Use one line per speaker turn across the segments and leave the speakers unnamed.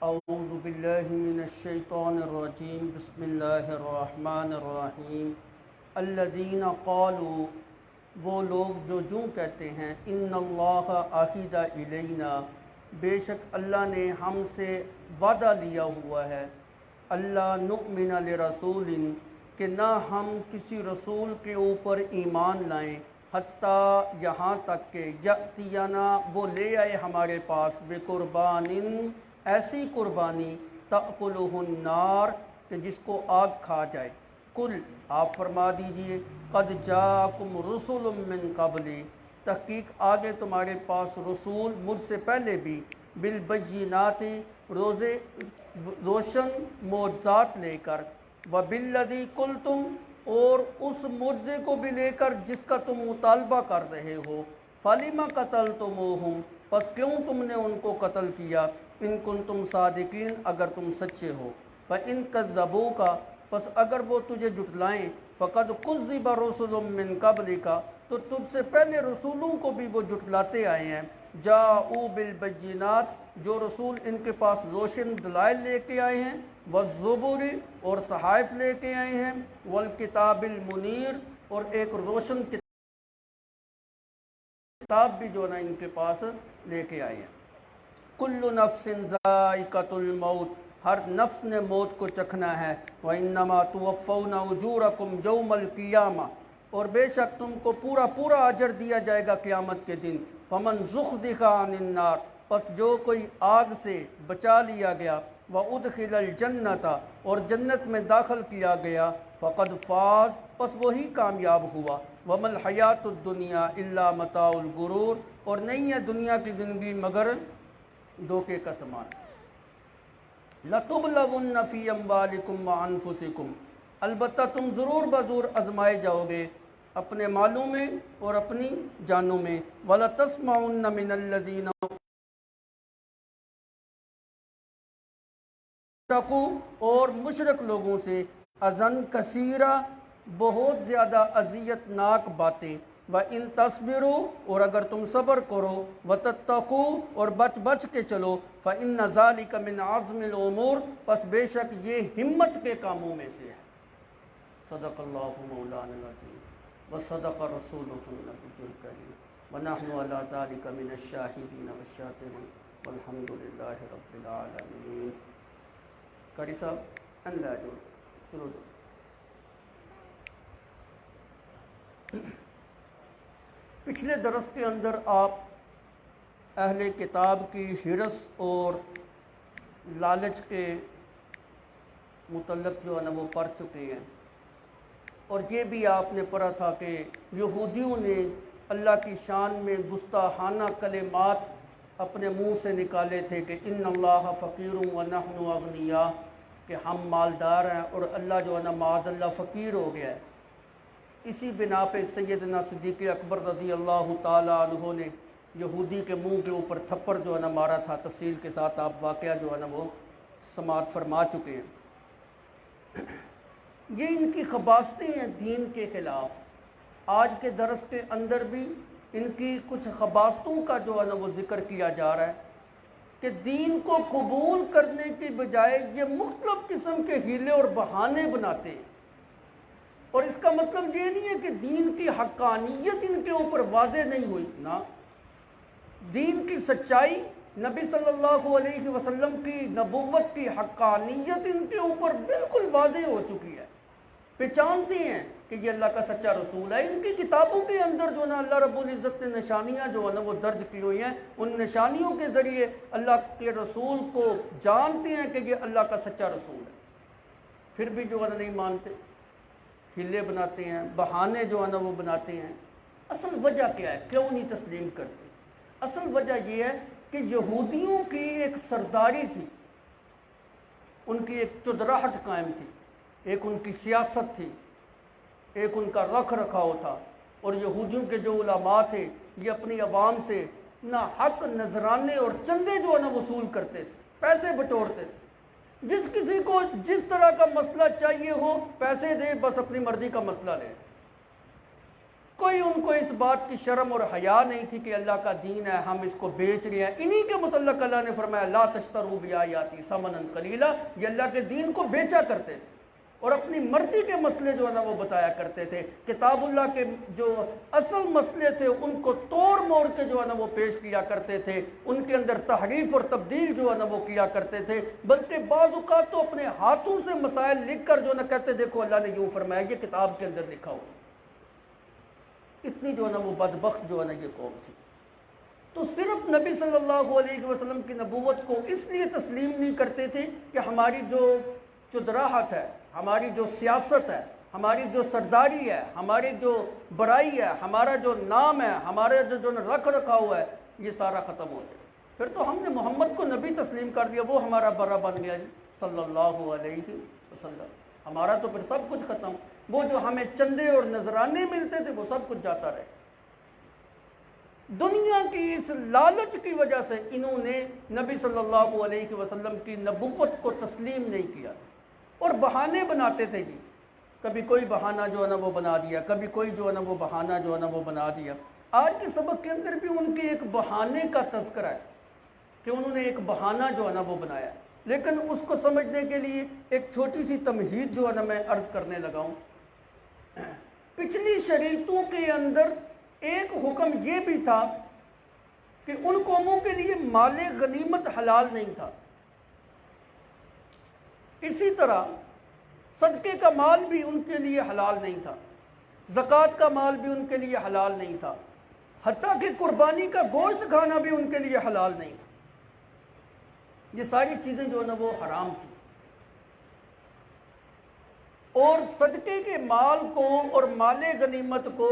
اعوذ باللہ من الشیطان الرجیم بسم اللہ الرحمن الرحیم الذین قالوا، وہ لوگ جو کہتے ہیں، ان اللہ عہد الینا، بے شک اللہ نے ہم سے وعدہ لیا ہوا ہے، اللہ نؤمن لرسول، کہ نہ ہم کسی رسول کے اوپر ایمان لائیں، حتیٰ یہاں تک کہ یأتینا، وہ لے آئے ہمارے پاس، بقربان، ایسی قربانی، تأکلہ النار، کہ جس کو آگ کھا جائے۔ کل، آپ فرما دیجئے، قد جاءکم رسل من قبلی، تحقیق آگے تمہارے پاس رسول مجھ سے پہلے بھی، بالبینات، روشن معجزات لے کر، وبالذی قلتم، اور اس معجزے کو بھی لے کر جس کا تم مطالبہ کر رہے ہو، فلم قتلتموہم، پس کیوں تم نے ان کو قتل کیا، ان کنتم صادقین، اگر تم سچے ہو، فإن کذبوک، پس اگر وہ تجھے جھٹلائیں، فقد کذب رسل من قبلک، تو تجھ سے پہلے رسولوں کو بھی وہ جھٹلاتے آئے ہیں، جاءوا بالبینات، جو رسول ان کے پاس روشن دلائل لے کے آئے ہیں، والزبر، اور صحائف لے کے آئے ہیں، والکتاب المنیر، اور ایک روشن کتاب بھی جو نا ان کے پاس لے کے آئے ہیں۔ کل نفس ذائقۃ الموت، ہر نفس نے موت کو چکھنا ہے، وانما توفون اجورکم یوم القیامہ، اور بے شک تم کو پورا پورا اجر دیا جائے گا قیامت کے دن، فمن زحزح عن النار، پس جو کوئی آگ سے بچا لیا گیا، وادخل الجنۃ، اور جنت میں داخل کیا گیا، فقد فاز، پس وہی کامیاب ہوا، وما الحیات الدنیا الا متاع الغرور، اور نہیں ہے دنیا کی زندگی مگر دھوکے کا سامان۔ لَتُبْلَوُنَّ فِي أَمْوَالِكُمْ وَأَنفُسِكُمْ، البتہ تم ضرور بضرور آزمائے جاؤ گے اپنے مالوں میں اور اپنی جانوں میں، وَلَتَسْمَعُنَّ مِنَ الَّذِينَ اشرکوا، اور مشرک لوگوں سے، اذًا کثیرہ، بہت زیادہ اذیت ناک باتیں، وَإِن تَصْبِرُوا، اور اگر تم صبر کرو، وَتَتَّقُوا، اور بچ بچ کے چلو، فَإِنَّ ذَلِكَ مِنْ عَزْمِ الْأُمُورِ، پس بے شک یہ ہمت کے کاموں میں سے ہے۔ صدق اللہ مولانا العظیم وصدق رسولہ النبی الکریم ونحن علی ذلک من الشاہدین والشاکرین والحمد للہ رب العالمین۔ قاری صاحب اللہ جو چلو پچھلے درس کے اندر آپ اہل کتاب کی حرص اور لالچ کے متعلق جو ہے نا وہ پڑھ چکے ہیں، اور یہ بھی آپ نے پڑھا تھا کہ یہودیوں نے اللہ کی شان میں گستاخانہ کلمات اپنے منہ سے نکالے تھے کہ ان اللہ فقیر ونحن اغنیاء، کہ ہم مالدار ہیں اور اللہ جو ہے نا معاذ اللہ فقیر ہو گیا ہے۔ اسی بنا پہ سیدنا صدیق اکبر رضی اللہ تعالیٰ عنہ نے یہودی کے منہ کے اوپر تھپڑ جو ہے نا مارا تھا، تفصیل کے ساتھ آپ واقعہ جو ہے نا وہ سماعت فرما چکے ہیں۔ یہ ان کی خباثتیں ہیں دین کے خلاف۔ آج کے درس کے اندر بھی ان کی کچھ خباثتوں کا جو ہے نا وہ ذکر کیا جا رہا ہے کہ دین کو قبول کرنے کی بجائے یہ مختلف قسم کے ہیلے اور بہانے بناتے ہیں، اور اس کا مطلب یہ نہیں ہے کہ دین کی حقانیت ان کے اوپر واضح نہیں ہوئی، نہ، دین کی سچائی، نبی صلی اللہ علیہ وسلم کی نبوت کی حقانیت ان کے اوپر بالکل واضح ہو چکی ہے، پہچانتے ہیں کہ یہ اللہ کا سچا رسول ہے۔ ان کی کتابوں کے اندر جو نا اللہ رب العزت نے نشانیاں جو ہے نا وہ درج کی ہوئی ہیں، ان نشانیوں کے ذریعے اللہ کے رسول کو جانتے ہیں کہ یہ اللہ کا سچا رسول ہے، پھر بھی جو ہے نا نہیں مانتے، ہلے بناتے ہیں، بہانے جو ہے نا وہ بناتے ہیں۔ اصل وجہ کیا ہے، کیوں نہیں تسلیم کرتے؟ اصل وجہ یہ ہے کہ یہودیوں کی ایک سرداری تھی، ان کی ایک چودراہٹ قائم تھی، ایک ان کی سیاست تھی، ایک ان کا رکھ رکھاؤ تھا، اور یہودیوں کے جو علماء تھے یہ اپنی عوام سے نہ حق نذرانے اور چندے جو ہے نا وصول کرتے تھے، پیسے بٹورتے تھے، جس کسی کو جس طرح کا مسئلہ چاہیے ہو پیسے دے، بس اپنی مرضی کا مسئلہ لے۔ کوئی ان کو اس بات کی شرم اور حیا نہیں تھی کہ اللہ کا دین ہے ہم اس کو بیچ رہے ہیں۔ انہی کے متعلق اللہ نے فرمایا لا تشتروا بآیاتی ثمنا قلیلا، یہ اللہ کے دین کو بیچا کرتے تھے اور اپنی مرضی کے مسئلے جو ہے نا وہ بتایا کرتے تھے۔ کتاب اللہ کے جو اصل مسئلے تھے ان کو توڑ موڑ کے جو ہے نا وہ پیش کیا کرتے تھے، ان کے اندر تحریف اور تبدیل جو ہے نا وہ کیا کرتے تھے، بلکہ بعض اوقات تو اپنے ہاتھوں سے مسائل لکھ کر جو ہے نا کہتے دیکھو اللہ نے یوں فرمایا، یہ کتاب کے اندر لکھا ہو۔ اتنی جو ہے نا وہ بدبخت جو ہے نا یہ قوم تھی۔ تو صرف نبی صلی اللہ علیہ وسلم کی نبوت کو اس لیے تسلیم نہیں کرتے تھے کہ ہماری جو چدراہت ہے، ہماری جو سیاست ہے، ہماری جو سرداری ہے، ہماری جو بڑائی ہے، ہمارا جو نام ہے، ہمارا جو رکھ رکھا ہوا ہے، یہ سارا ختم ہو جائے۔ پھر تو ہم نے محمد کو نبی تسلیم کر دیا، وہ ہمارا برا بن گیا جی صلی اللہ علیہ وسلم، ہمارا تو پھر سب کچھ ختم۔ وہ جو ہمیں چندے اور نذرانے ملتے تھے وہ سب کچھ جاتا رہے۔ دنیا کی اس لالچ کی وجہ سے انہوں نے نبی صلی اللہ علیہ وسلم کی نبوت کو تسلیم نہیں کیا اور بہانے بناتے تھے جی، کبھی کوئی بہانہ جو ہے نا وہ بنا دیا، کبھی کوئی جو ہے نا وہ بہانہ جو ہے نا وہ بنا دیا۔ آج کے سبق کے اندر بھی ان کے ایک بہانے کا تذکرہ ہے کہ انہوں نے ایک بہانہ جو ہے نا وہ بنایا، لیکن اس کو سمجھنے کے لیے ایک چھوٹی سی تمہید جو ہے نا میں عرض کرنے لگا ہوں۔ پچھلی شریعتوں کے اندر ایک حکم یہ بھی تھا کہ ان قوموں کے لیے مال غنیمت حلال نہیں تھا، اسی طرح صدقے کا مال بھی ان کے لیے حلال نہیں تھا، زکوٰۃ کا مال بھی ان کے لیے حلال نہیں تھا، حتیٰ کہ قربانی کا گوشت کھانا بھی ان کے لیے حلال نہیں تھا۔ یہ ساری چیزیں جو ہے نا وہ حرام تھیں، اور صدقے کے مال کو اور مال غنیمت کو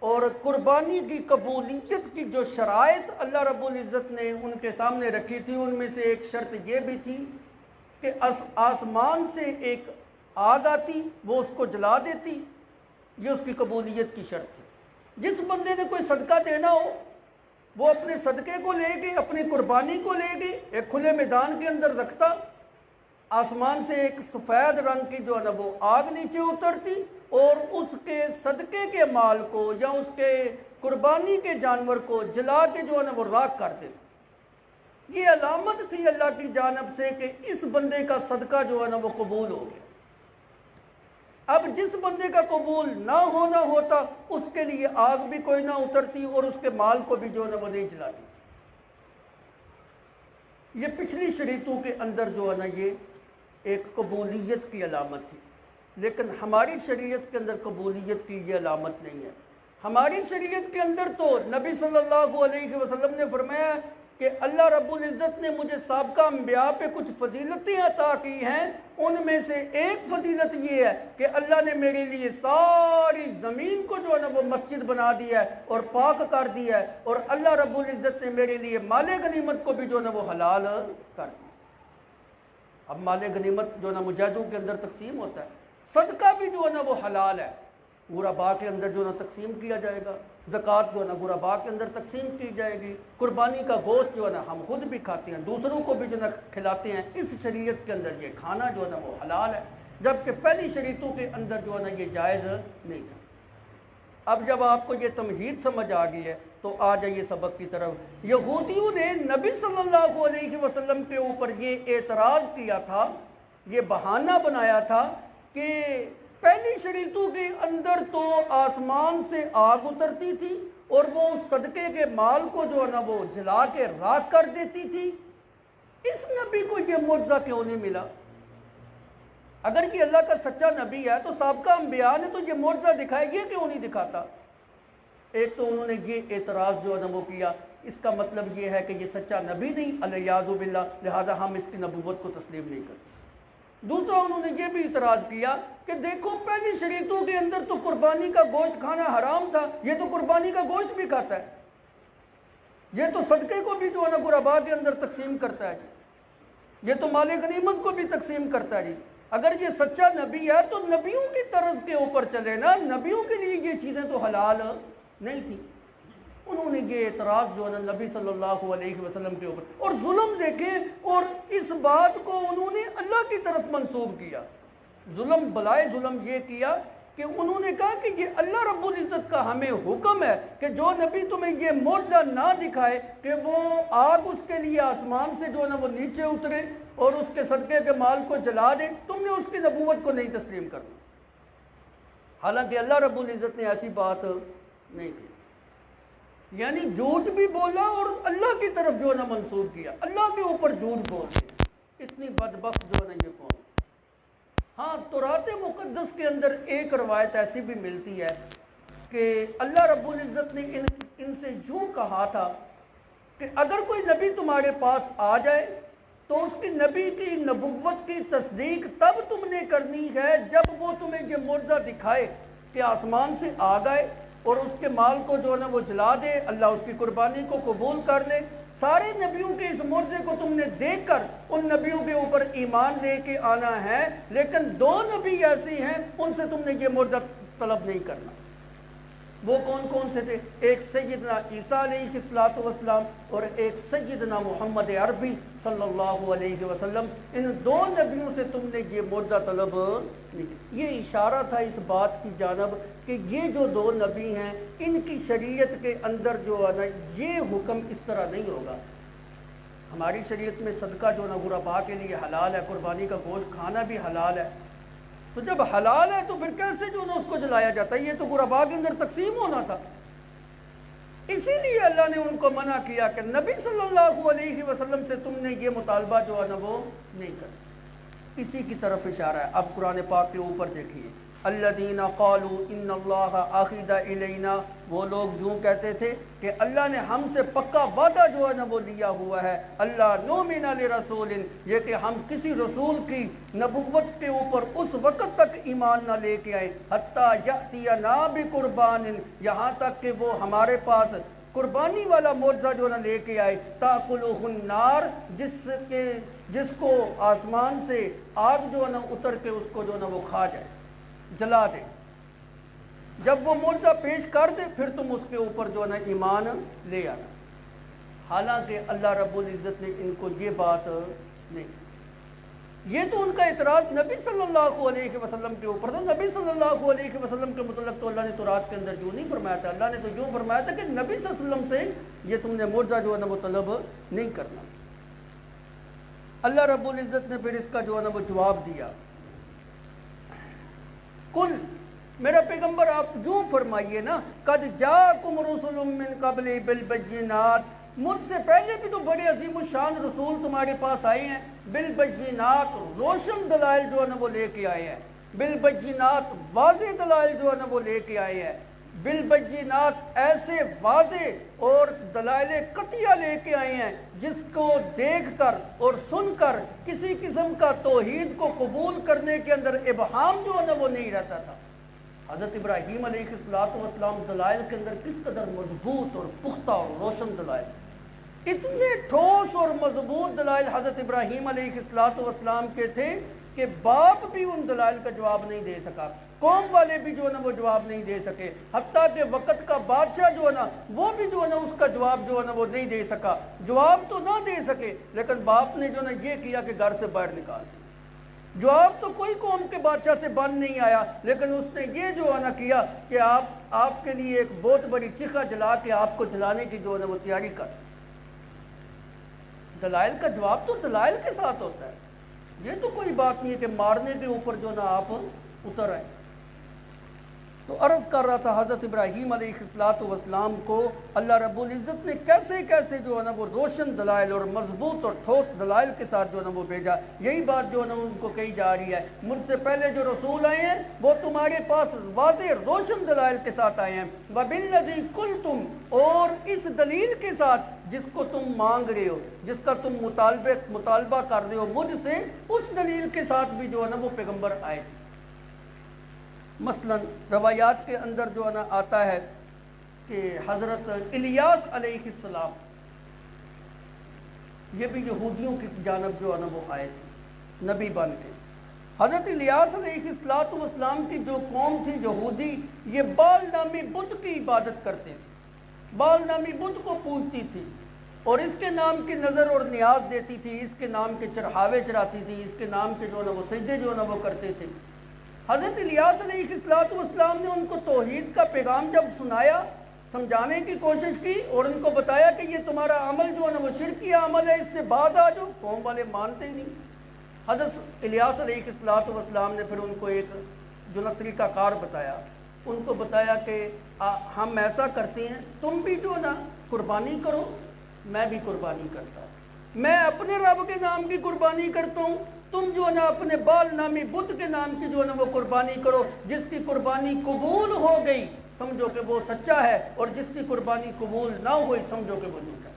اور قربانی کی قبولیت کی جو شرائط اللہ رب العزت نے ان کے سامنے رکھی تھی، ان میں سے ایک شرط یہ بھی تھی کہ آسمان سے ایک آگ آتی، وہ اس کو جلا دیتی، یہ اس کی قبولیت کی شرط تھی۔ جس بندے نے کوئی صدقہ دینا ہو وہ اپنے صدقے کو لے کے، اپنی قربانی کو لے کے ایک کھلے میدان کے اندر رکھتا، آسمان سے ایک سفید رنگ کی جو ہے نا وہ آگ نیچے اترتی اور اس کے صدقے کے مال کو یا اس کے قربانی کے جانور کو جلا کے جو ہے نا وہ راکھ کر دیتی۔ یہ علامت تھی اللہ کی جانب سے کہ اس بندے کا صدقہ جو ہے نا وہ قبول ہو گیا۔ اب جس بندے کا قبول نہ ہونا ہوتا اس کے لیے آگ بھی کوئی نہ اترتی اور اس کے مال کو بھی جو ہے نا وہ نہیں جلاتی۔ یہ پچھلی شریعتوں کے اندر جو ہے نا یہ ایک قبولیت کی علامت تھی، لیکن ہماری شریعت کے اندر قبولیت کی یہ علامت نہیں ہے۔ ہماری شریعت کے اندر تو نبی صلی اللہ علیہ وسلم نے فرمایا کہ اللہ رب العزت نے مجھے سابقہ انبیاء پہ کچھ فضیلتیں عطا کی ہیں، ان میں سے ایک فضیلت یہ ہے کہ اللہ نے میرے لیے ساری زمین کو جو ہے نا وہ مسجد بنا دیا ہے اور پاک کر دیا ہے، اور اللہ رب العزت نے میرے لیے مال غنیمت کو بھی جو ہے نا وہ حلال کر دیا۔ اب مال غنیمت جو ہے نا مجاہدوں کے اندر تقسیم ہوتا ہے، صدقہ بھی جو ہے نا وہ حلال ہے، غرباء کے اندر جو ہے نا تقسیم کیا جائے گا، زکوٰۃ جو ہے نا غرباء کے اندر تقسیم کی جائے گی، قربانی کا گوشت جو ہے نا ہم خود بھی کھاتے ہیں، دوسروں کو بھی جو ہے نا کھلاتے ہیں۔ اس شریعت کے اندر یہ کھانا جو ہے نا وہ حلال ہے، جبکہ پہلی شریعتوں کے اندر جو ہے نا یہ جائز نہیں تھا۔ اب جب آپ کو یہ تمہید سمجھ آ گئی ہے تو آ جائیے سبق کی طرف۔ یہودیوں نے نبی صلی اللہ علیہ وسلم کے اوپر یہ اعتراض کیا تھا، یہ بہانہ بنایا تھا کہ پہلی شریعتوں کے اندر تو آسمان سے آگ اترتی تھی اور وہ صدقے کے مال کو جو ہے نا وہ جلا کے راکھ کر دیتی تھی، اس نبی کو یہ معجزہ کیوں نہیں ملا؟ اگر یہ اللہ کا سچا نبی ہے تو سابقہ انبیاء نے تو یہ معجزہ دکھایا، یہ کیوں نہیں دکھاتا؟ ایک تو انہوں نے یہ اعتراض جو ہے نا وہ کیا، اس کا مطلب یہ ہے کہ یہ سچا نبی نہیں الیاذ باللہ، لہذا ہم اس کی نبوت کو تسلیم نہیں کرتے۔ دوسرا انہوں نے یہ بھی اعتراض کیا کہ دیکھو پہلی شریعتوں کے اندر تو قربانی کا گوشت کھانا حرام تھا، یہ تو قربانی کا گوشت بھی کھاتا ہے، یہ تو صدقے کو بھی جو ہے نا غرباء کے اندر تقسیم کرتا ہے جی، یہ تو مال غنیمت کو بھی تقسیم کرتا ہے جی۔ اگر یہ سچا نبی ہے تو نبیوں کی طرز کے اوپر چلے نا، نبیوں کے لیے یہ چیزیں تو حلال نہیں تھی۔ انہوں نے یہ اعتراض جو ہے نا نبی صلی اللہ علیہ وسلم کے اوپر، اور ظلم دیکھیں، اور اس بات کو انہوں نے اللہ کی طرف منسوب کیا۔ ظلم بلائے ظلم یہ کیا کہ انہوں نے کہا کہ یہ اللہ رب العزت کا ہمیں حکم ہے کہ جو نبی تمہیں یہ معجزہ نہ دکھائے کہ وہ آگ اس کے لیے آسمان سے جو ہے نا وہ نیچے اترے اور اس کے صدقے کے مال کو جلا دے، تم نے اس کی نبوت کو نہیں تسلیم کرنا۔ حالانکہ اللہ رب العزت نے ایسی بات نہیں کی، یعنی جھوٹ بھی بولا اور اللہ کی طرف جو ہے نا منسوب کیا، اللہ کے اوپر جھوٹ بول دیا۔ اتنی بدبخت جو ہے نا یہ قوم۔ ہاں، تورات مقدس کے اندر ایک روایت ایسی بھی ملتی ہے کہ اللہ رب العزت نے ان سے یوں کہا تھا کہ اگر کوئی نبی تمہارے پاس آ جائے تو اس کی نبی کی نبوت کی تصدیق تب تم نے کرنی ہے جب وہ تمہیں یہ معجزہ دکھائے کہ آسمان سے آگ آئے اور اس کے مال کو جو ہے نا وہ جلا دے، اللہ اس کی قربانی کو قبول کر لے۔ سارے نبیوں کے اس معجزے کو تم نے دیکھ کر ان نبیوں کے اوپر ایمان لے کے آنا ہے، لیکن دو نبی ایسے ہیں ان سے تم نے یہ معجزہ طلب نہیں کرنا۔ وہ کون کون سے تھے؟ ایک سیدنا عیسیٰ علیہ السلام اور ایک سیدنا محمد عربی صلی اللہ علیہ وسلم۔ ان دو نبیوں سے تم نے یہ معجزہ طلب نہیں کیا۔ یہ اشارہ تھا اس بات کی جانب کہ یہ جو دو نبی ہیں ان کی شریعت کے اندر جو ہے نا یہ حکم اس طرح نہیں ہوگا۔ ہماری شریعت میں صدقہ جو ہے نا غرباء کے لیے حلال ہے، قربانی کا گوشت کھانا بھی حلال ہے، تو جب حلال ہے تو پھر کیسے جو نا اس کو جلایا جاتا ہے؟ یہ تو غرباء کے اندر تقسیم ہونا تھا۔ اسی لیے اللہ نے ان کو منع کیا کہ نبی صلی اللہ علیہ وسلم سے تم نے یہ مطالبہ جو ہے نا وہ نہیں کرنا۔ اسی کی طرف اشارہ ہے۔ اب قرآن پاک کے اوپر دیکھیے، الذین قالوا ان اللہ عہد الینا، وہ لوگ یوں کہتے تھے کہ اللہ نے ہم سے پکا وعدہ جو ہے نا وہ لیا ہوا ہے، اللہ نؤمن لرسول، یہ کہ ہم کسی رسول کی نبوت کے اوپر اس وقت تک ایمان نہ لے کے آئیں حتی یأتینا بقربان، یہاں تک کہ وہ ہمارے پاس قربانی والا معجزہ جو نہ لے کے آئے، تاکلہ النار، جس کو آسمان سے آگ جو نہ اتر کے اس کو جو نہ وہ کھا جائے، جلا دے۔ جب وہ معجزہ پیش کر دے پھر تم اس کے اوپر جو نا ایمان لے آنا۔ حالانکہ اللہ رب العزت نے ان کو یہ بات نہیں، یہ تو ان کا اعتراض نبی صلی اللہ علیہ وسلم کے اوپر تھا۔ نبی صلی اللہ علیہ وسلم کے متعلق تو اللہ نے تورات کے اندر جو نہیں فرمایا تھا، اللہ نے تو یوں فرمایا تھا کہ نبی صلی اللہ علیہ وسلم سے یہ تم نے معجزہ جو ہے نا وہ طلب نہیں کرنا۔ اللہ رب العزت نے پھر اس کا جو ہے نا وہ جواب دیا، کل، میرا پیغمبر آپ یوں فرمائیے نا، قد جاءکم رسل من قبل بالبینات، مجھ سے پہلے بھی تو بڑے عظیم الشان رسول تمہارے پاس آئے ہیں، بالبینات، روشن دلائل جو ہے نا وہ لے کے آئے ہیں، بالبینات، واضح دلائل جو ہے نا وہ لے کے آئے ہیں، بالبینات، ایسے واضح اور دلائل قطعیہ لے کے آئے ہیں جس کو دیکھ کر اور سن کر کسی قسم کا توحید کو قبول کرنے کے اندر ابہام جو ہے نا وہ نہیں رہتا تھا۔ حضرت ابراہیم علیہ السلام دلائل کے اندر کس قدر مضبوط اور پختہ اور روشن دلائل، اتنے ٹھوس اور مضبوط دلائل حضرت ابراہیم علیہ السلام کے تھے کہ باپ بھی ان دلائل کا جواب نہیں دے سکا، قوم والے بھی جو ہے نا وہ جواب نہیں دے سکے، حتیٰ کہ وقت کا بادشاہ جو ہے نا وہ بھی جو ہے نا اس کا جواب جو ہے نا وہ نہیں دے سکا۔ جواب تو نہ دے سکے لیکن باپ نے جو ہے نا یہ کیا کہ گھر سے باہر نکال دیا۔ جواب تو کوئی قوم کے بادشاہ سے بن نہیں آیا، لیکن اس نے یہ جو ہے نا کیا کہ آپ کے لیے ایک بہت بڑی چیخا جلا کے آپ کو جلانے کی جو ہے نا وہ تیاری کر۔ دلائل کا جواب تو دلائل کے ساتھ ہوتا ہے، یہ تو کوئی بات نہیں ہے کہ مارنے کے اوپر جو نا آپ اتر آئے۔ تو عرض کر رہا تھا حضرت ابراہیم علیہ السلام کو اللہ رب العزت نے کیسے کیسے جو ہے نا وہ روشن دلائل اور مضبوط اور ٹھوس دلائل کے ساتھ جو ہے نا وہ بھیجا۔ یہی بات جو ہے نا ان کو کہی جا رہی ہے، مجھ سے پہلے جو رسول آئے ہیں وہ تمہارے پاس واضح روشن دلائل کے ساتھ آئے ہیں، وَبِالَّذِي قُلْتُمْ، اور اس دلیل کے ساتھ جس کو تم مانگ رہے ہو، جس کا تم مطالبہ کر رہے ہو مجھ سے، اس دلیل کے ساتھ بھی جو ہے نا وہ پیغمبر آئے تھے۔ مثلا روایات کے اندر جو ہے نا آتا ہے کہ حضرت الیاس علیہ السلام، یہ بھی یہودیوں کی جانب جو ہے نا وہ آئے تھے نبی بن کے۔ حضرت الیاس علیہ السلام کی جو قوم تھی یہودی، یہ بال نامی بت کی عبادت کرتے تھے، بال نامی بت کو پوجتی تھی اور اس کے نام کی نظر اور نیاز دیتی تھی، اس کے نام کے چڑھاوے چڑھاتی تھی، اس کے نام کے جو ہے نا وہ سجدے جو ہے نا وہ کرتے تھے۔ حضرت الیاس علیہ السلام نے ان کو توحید کا پیغام جب سنایا، سمجھانے کی کوشش کی اور ان کو بتایا کہ یہ تمہارا عمل جو ہے نا وہ شرکی عمل ہے، اس سے بعد آ جاؤ، قوم والے مانتے ہی نہیں۔ حضرت الیاس علیہ السلام نے پھر ان کو ایک جو نا طریقہ کار بتایا، ان کو بتایا کہ ہم ایسا کرتے ہیں، تم بھی جو نا قربانی کرو، میں بھی قربانی کرتا ہوں، میں اپنے رب کے نام کی قربانی کرتا ہوں، تم جو ہے نا اپنے بال نامی بت کے نام کی جو ہے نا وہ قربانی کرو، جس کی قربانی قبول ہو گئی سمجھو کہ وہ سچا ہے، اور جس کی قربانی قبول نہ ہوئی سمجھو کہ وہ جھوٹا ہے۔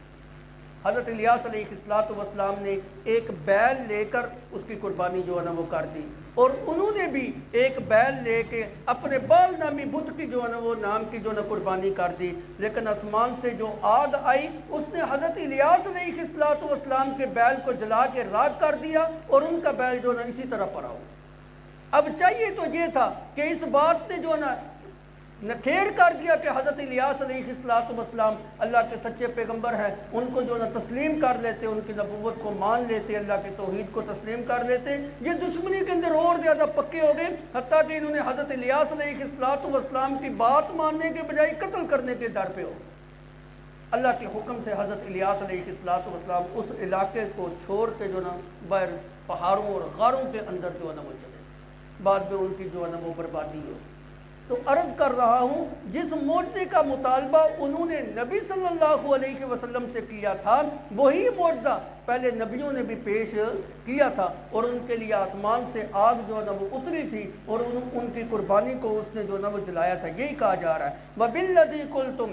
حضرت الیاس علیہ السلام نے ایک بیل لے کر اس کی قربانی جو ہے نا وہ کر دی، اور انہوں نے بھی ایک بیل لے کے اپنے بال نامی بت کی جو ہے نا وہ نام کی جو ہے نا قربانی کر دی، لیکن آسمان سے جو آگ آئی اس نے حضرت الیاس علیہ السلام کے بیل کو جلا کے راکھ کر دیا، اور ان کا بیل جو ہے نا اسی طرح پڑا ہوا۔ اب چاہیے تو یہ تھا کہ اس بات نے جو ہے نا نکھیر کر دیا کہ حضرت الیاس علیہ السلام اللہ کے سچے پیغمبر ہیں، ان کو جو نا تسلیم کر لیتے، ان کی نبوت کو مان لیتے، اللہ کی توحید کو تسلیم کر لیتے۔ یہ دشمنی کے اندر اور زیادہ پکے ہو گئے، حتیٰ کہ انہوں نے حضرت الیاس علیہ السلام کی بات ماننے کے بجائے قتل کرنے کے ڈر پہ ہو۔ اللہ کے حکم سے حضرت الیاس علیہ السلام اس علاقے کو چھوڑ کے جو نا باہر پہاڑوں اور غاروں کے اندر جو ہے نا وہ چلے، بعد میں ان کی جو ہے نا وہ بربادی ہو۔ تو عرض کر رہا ہوں، جس معجزے کا مطالبہ انہوں نے نبی صلی اللہ علیہ وسلم سے کیا تھا، وہی معجزہ پہلے نبیوں نے بھی پیش کیا تھا، اور ان کے لیے آسمان سے آگ جو ہے نا وہ اتری تھی، اور ان کی قربانی کو اس نے جو ہے نا وہ جلایا تھا۔ یہی کہا جا رہا ہے وَبِالَّذِي قُلْتُمْ،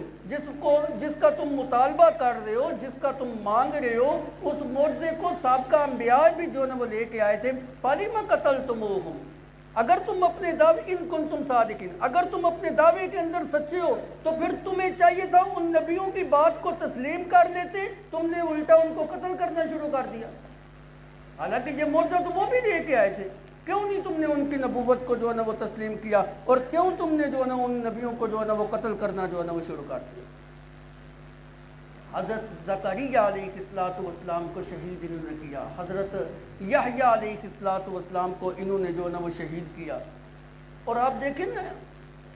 جس کا تم مطالبہ کر رہے ہو، جس کا تم مانگ رہے ہو، اس معجزے کو سابقہ انبیاء بھی جو ہے نا وہ لے کے آئے تھے۔ فَلِمَ قَتَلْتُمُوهُمْ، اگر تم اپنے دعوے ان کنتم صادقین، اگر تم اپنے دعوے کے اندر سچے ہو تو پھر تمہیں چاہیے تھا ان نبیوں کی بات کو تسلیم کر لیتے، تم نے الٹا ان کو قتل کرنا شروع کر دیا۔ حالانکہ یہ معجزہ تو وہ بھی لے کے آئے تھے، کیوں نہیں تم نے ان کی نبوت کو جو ہے نا وہ تسلیم کیا، اور کیوں تم نے جو ہے نا ان نبیوں کو جو ہے نا وہ قتل کرنا جو ہے نا وہ شروع کر دیا۔ حضرت زکریا علیہ السلام کو شہید انہوں نے کیا، حضرت یحییٰ علیہ السلام کو انہوں نے جو ہے نا وہ شہید کیا، اور آپ دیکھیں نا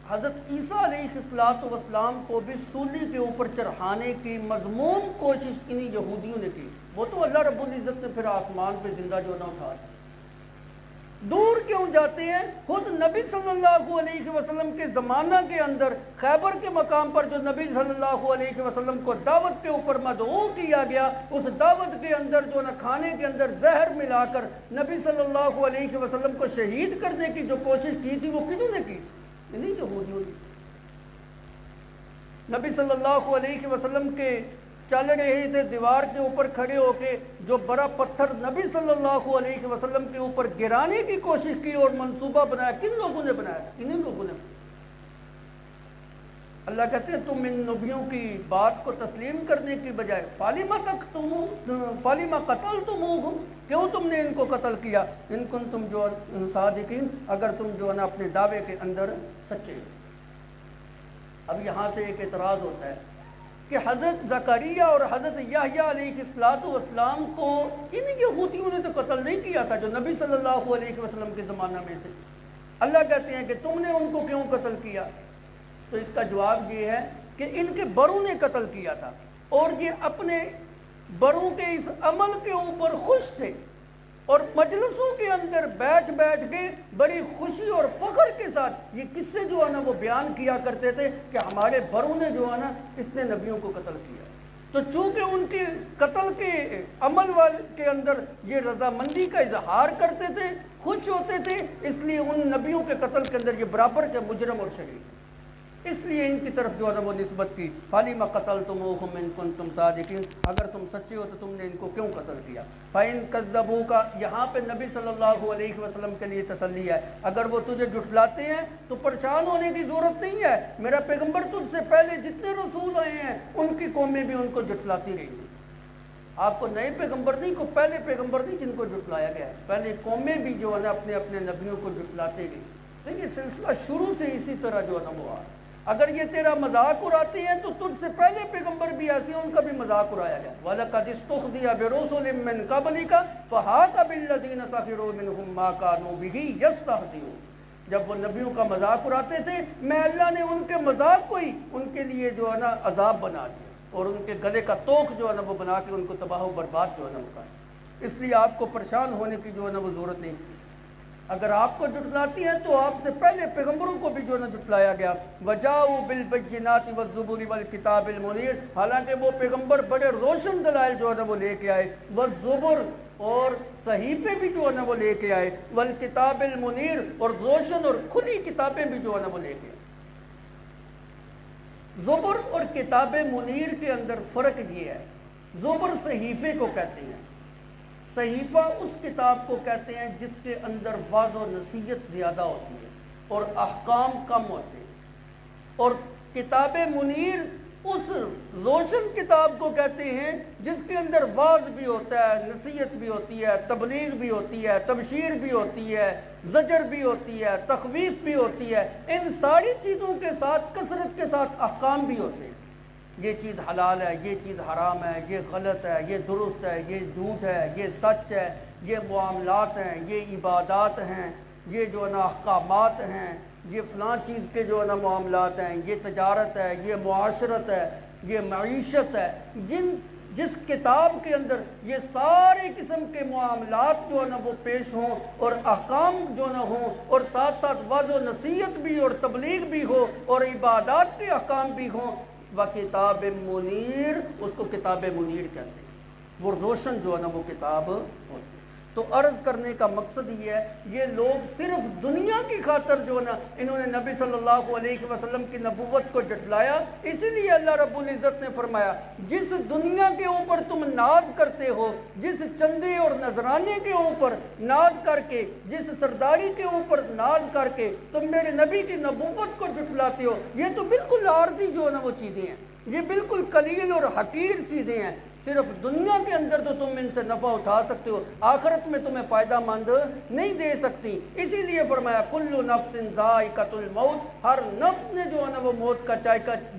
حضرت عیسیٰ علیہ السلام کو بھی سولی کے اوپر چڑھانے کی مذموم کوشش انہی یہودیوں نے کی، وہ تو اللہ رب العزت نے پھر آسمان پہ زندہ جو نہ اٹھا دیا۔ دور کیوں جاتے ہیں؟ خود نبی صلی اللہ علیہ وسلم کے زمانہ کے اندر خیبر کے مقام پر جو نبی صلی اللہ علیہ وسلم کو دعوت کے اوپر مدعو کیا گیا، اس دعوت کے اندر جو نہ کھانے کے اندر زہر ملا کر نبی صلی اللہ علیہ وسلم کو شہید کرنے کی جو کوشش کی تھی وہ کتوں نے کی؟ نہیں یہودیوں نے۔ نبی صلی اللہ علیہ وسلم کے چل رہے تھے دیوار کے اوپر کھڑے ہو کے، جو بڑا پتھر نبی صلی اللہ علیہ وسلم کے اوپر گرانے کی کوشش کی اور منصوبہ بنایا، کن لوگوں نے بنایا؟ انہی لوگوں نے۔ اللہ کہتے ہیں تم ان نبیوں کی بات کو تسلیم کرنے کی بجائے فَلِمَ قَتَلْتُمُوهُمْ، کیوں تم نے ان کو قتل کیا؟ ان کنتم جو صادقین، اگر تم جو ہے نا اپنے دعوے کے اندر سچے ہو۔ اب یہاں سے ایک اعتراض ہوتا ہے کہ حضرت زکریا اور حضرت یحییٰ علیہ السلام کو ان یہودیوں نے تو قتل نہیں کیا تھا جو نبی صلی اللہ علیہ وسلم کے زمانہ میں تھے۔ اللہ کہتے ہیں کہ تم نے ان کو کیوں قتل کیا؟ تو اس کا جواب یہ ہے کہ ان کے بڑوں نے قتل کیا تھا، اور یہ اپنے بڑوں کے اس عمل کے اوپر خوش تھے، اور مجلسوں کے اندر بیٹھ بیٹھ کے بڑی خوشی اور فخر کے ساتھ یہ قصے جو ہے نا وہ بیان کیا کرتے تھے کہ ہمارے بڑوں نے جو ہے نا اتنے نبیوں کو قتل کیا۔ تو چونکہ ان کے قتل کے عمل کے اندر یہ رضامندی کا اظہار کرتے تھے، خوش ہوتے تھے، اس لیے ان نبیوں کے قتل کے اندر یہ برابر کے مجرم اور شریک، اس لیے ان کی طرف جو ہے نا وہ نسبت کی۔ فَلِمَ قَتَلْتُمُوهُمْ إِن كُنتُمْ صَادِقِينَ، اگر تم سچے ہو تو تم نے ان کو کیوں قتل کیا؟ فَإِن كَذَّبُوكَ، یہاں پہ نبی صلی اللہ علیہ وسلم کے لیے تسلی ہے، اگر وہ تجھے جھٹلاتے ہیں تو پریشان ہونے کی ضرورت نہیں ہے، میرا پیغمبر تجھ سے پہلے جتنے رسول آئے ہیں ان کی قومیں بھی ان کو جھٹلاتی رہی ہیں۔ آپ کو نئے پیغمبر نہیں، کو پہلے پیغمبر نہیں جن کو جھٹلایا گیا ہے، پہلے قومیں بھی جو ہے نا اپنے اپنے نبیوں کو جھٹلاتے گئی۔ تو یہ سلسلہ شروع سے اسی طرح جو ہے نا وہ آ، اگر یہ تیرا مذاق اڑاتے ہیں تو تجھ سے پہلے پیغمبر بھی ایسے ہیں، ان کا بھی مذاق اڑایا گیا۔ وَلَقَدِ اسْتُخْذِيَ بِرُسُلٍ مِّن قَبْلِكَ فَحَاقَ بِالَّذِينَ سَخِرُوا مِنْهُم مَّا كَانُوا بِهِ يَسْتَهْزِئُونَ۔ جب وہ نبیوں کا مذاق اڑاتے تھے میں اللہ نے ان کے مذاق کو ہی ان کے لیے جو ہے نا عذاب بنا دیا اور ان کے گلے کا توق جو ہے نا وہ بنا کے ان کو تباہ و برباد جو ہے نا مکایا۔ اس لیے آپ کو پریشان ہونے کی جو ہے نا وہ ضرورت نہیں۔ اگر آپ کو جھٹلاتی ہیں تو آپ سے پہلے پیغمبروں کو بھی جو ہے نا جھٹلایا گیا، وَجَاءُوا بِالْبَيِّنَاتِ وَالزُّبُرِ وَالْكِتَابِ الْمُنِيرِ، حالانکہ وہ پیغمبر بڑے روشن دلائل جو ہے نا وہ لے کے آئے، وَالزُّبُرِ اور صحیفے بھی جو ہے نا وہ لے کے آئے، وَالْكِتَابِ الْمُنِيرِ اور روشن اور کھلی کتابیں بھی جو ہے نا وہ لے کے آئے۔ زبر اور کتاب منیر کے اندر فرق یہ ہے، زبر صحیفے کو کہتے ہیں، صحیفہ اس کتاب کو کہتے ہیں جس کے اندر وعظ و نصیحت زیادہ ہوتی ہے اور احکام کم ہوتے ہیں، اور کتاب منیر اس روشن کتاب کو کہتے ہیں جس کے اندر وعظ بھی ہوتا ہے، نصیحت بھی ہوتی ہے، تبلیغ بھی ہوتی ہے، تبشیر بھی ہوتی ہے، زجر بھی ہوتی ہے، تخویف بھی ہوتی ہے، ان ساری چیزوں کے ساتھ کثرت کے ساتھ احکام بھی ہوتے ہیں۔ یہ چیز حلال ہے، یہ چیز حرام ہے، یہ غلط ہے، یہ درست ہے، یہ جھوٹ ہے، یہ سچ ہے، یہ معاملات ہیں، یہ عبادات ہیں، یہ جو ہے نا احکامات ہیں، یہ فلاں چیز کے جو ہے نا معاملات ہیں، یہ تجارت ہے، یہ معاشرت ہے، یہ معیشت ہے۔ جس کتاب کے اندر یہ سارے قسم کے معاملات جو ہے نا وہ پیش ہوں اور احکام جو نہ ہوں اور ساتھ ساتھ وعظ و نصیحت بھی اور تبلیغ بھی ہو اور عبادات کے احکام بھی ہوں، وَكِتَابٍ مُنِيرٍ، اس کو کتاب منیر کہتے ہیں، وہ روشن جو ہے نا وہ کتاب ہوتی ہے۔ تو عرض کرنے کا مقصد یہ ہے، یہ لوگ صرف دنیا کی خاطر جو ہے نا انہوں نے نبی صلی اللہ علیہ وسلم کی نبوت کو جھٹلایا، اسی لیے اللہ رب العزت نے فرمایا جس دنیا کے اوپر تم ناز کرتے ہو، جس چندے اور نذرانے کے اوپر ناز کر کے، جس سرداری کے اوپر ناز کر کے تم میرے نبی کی نبوت کو جھٹلاتے ہو، یہ تو بالکل عارضی جو ہے نا وہ چیزیں ہیں، یہ بالکل قلیل اور حقیر چیزیں ہیں۔ صرف دنیا کے اندر تو تم ان سے نفع اٹھا سکتے ہو، آخرت میں تمہیں فائدہ مند نہیں دے سکتی۔ اسی لیے فرمایا کل نفس ذائقۃ الموت، ہر نفس نے جو ہے نا وہ موت کا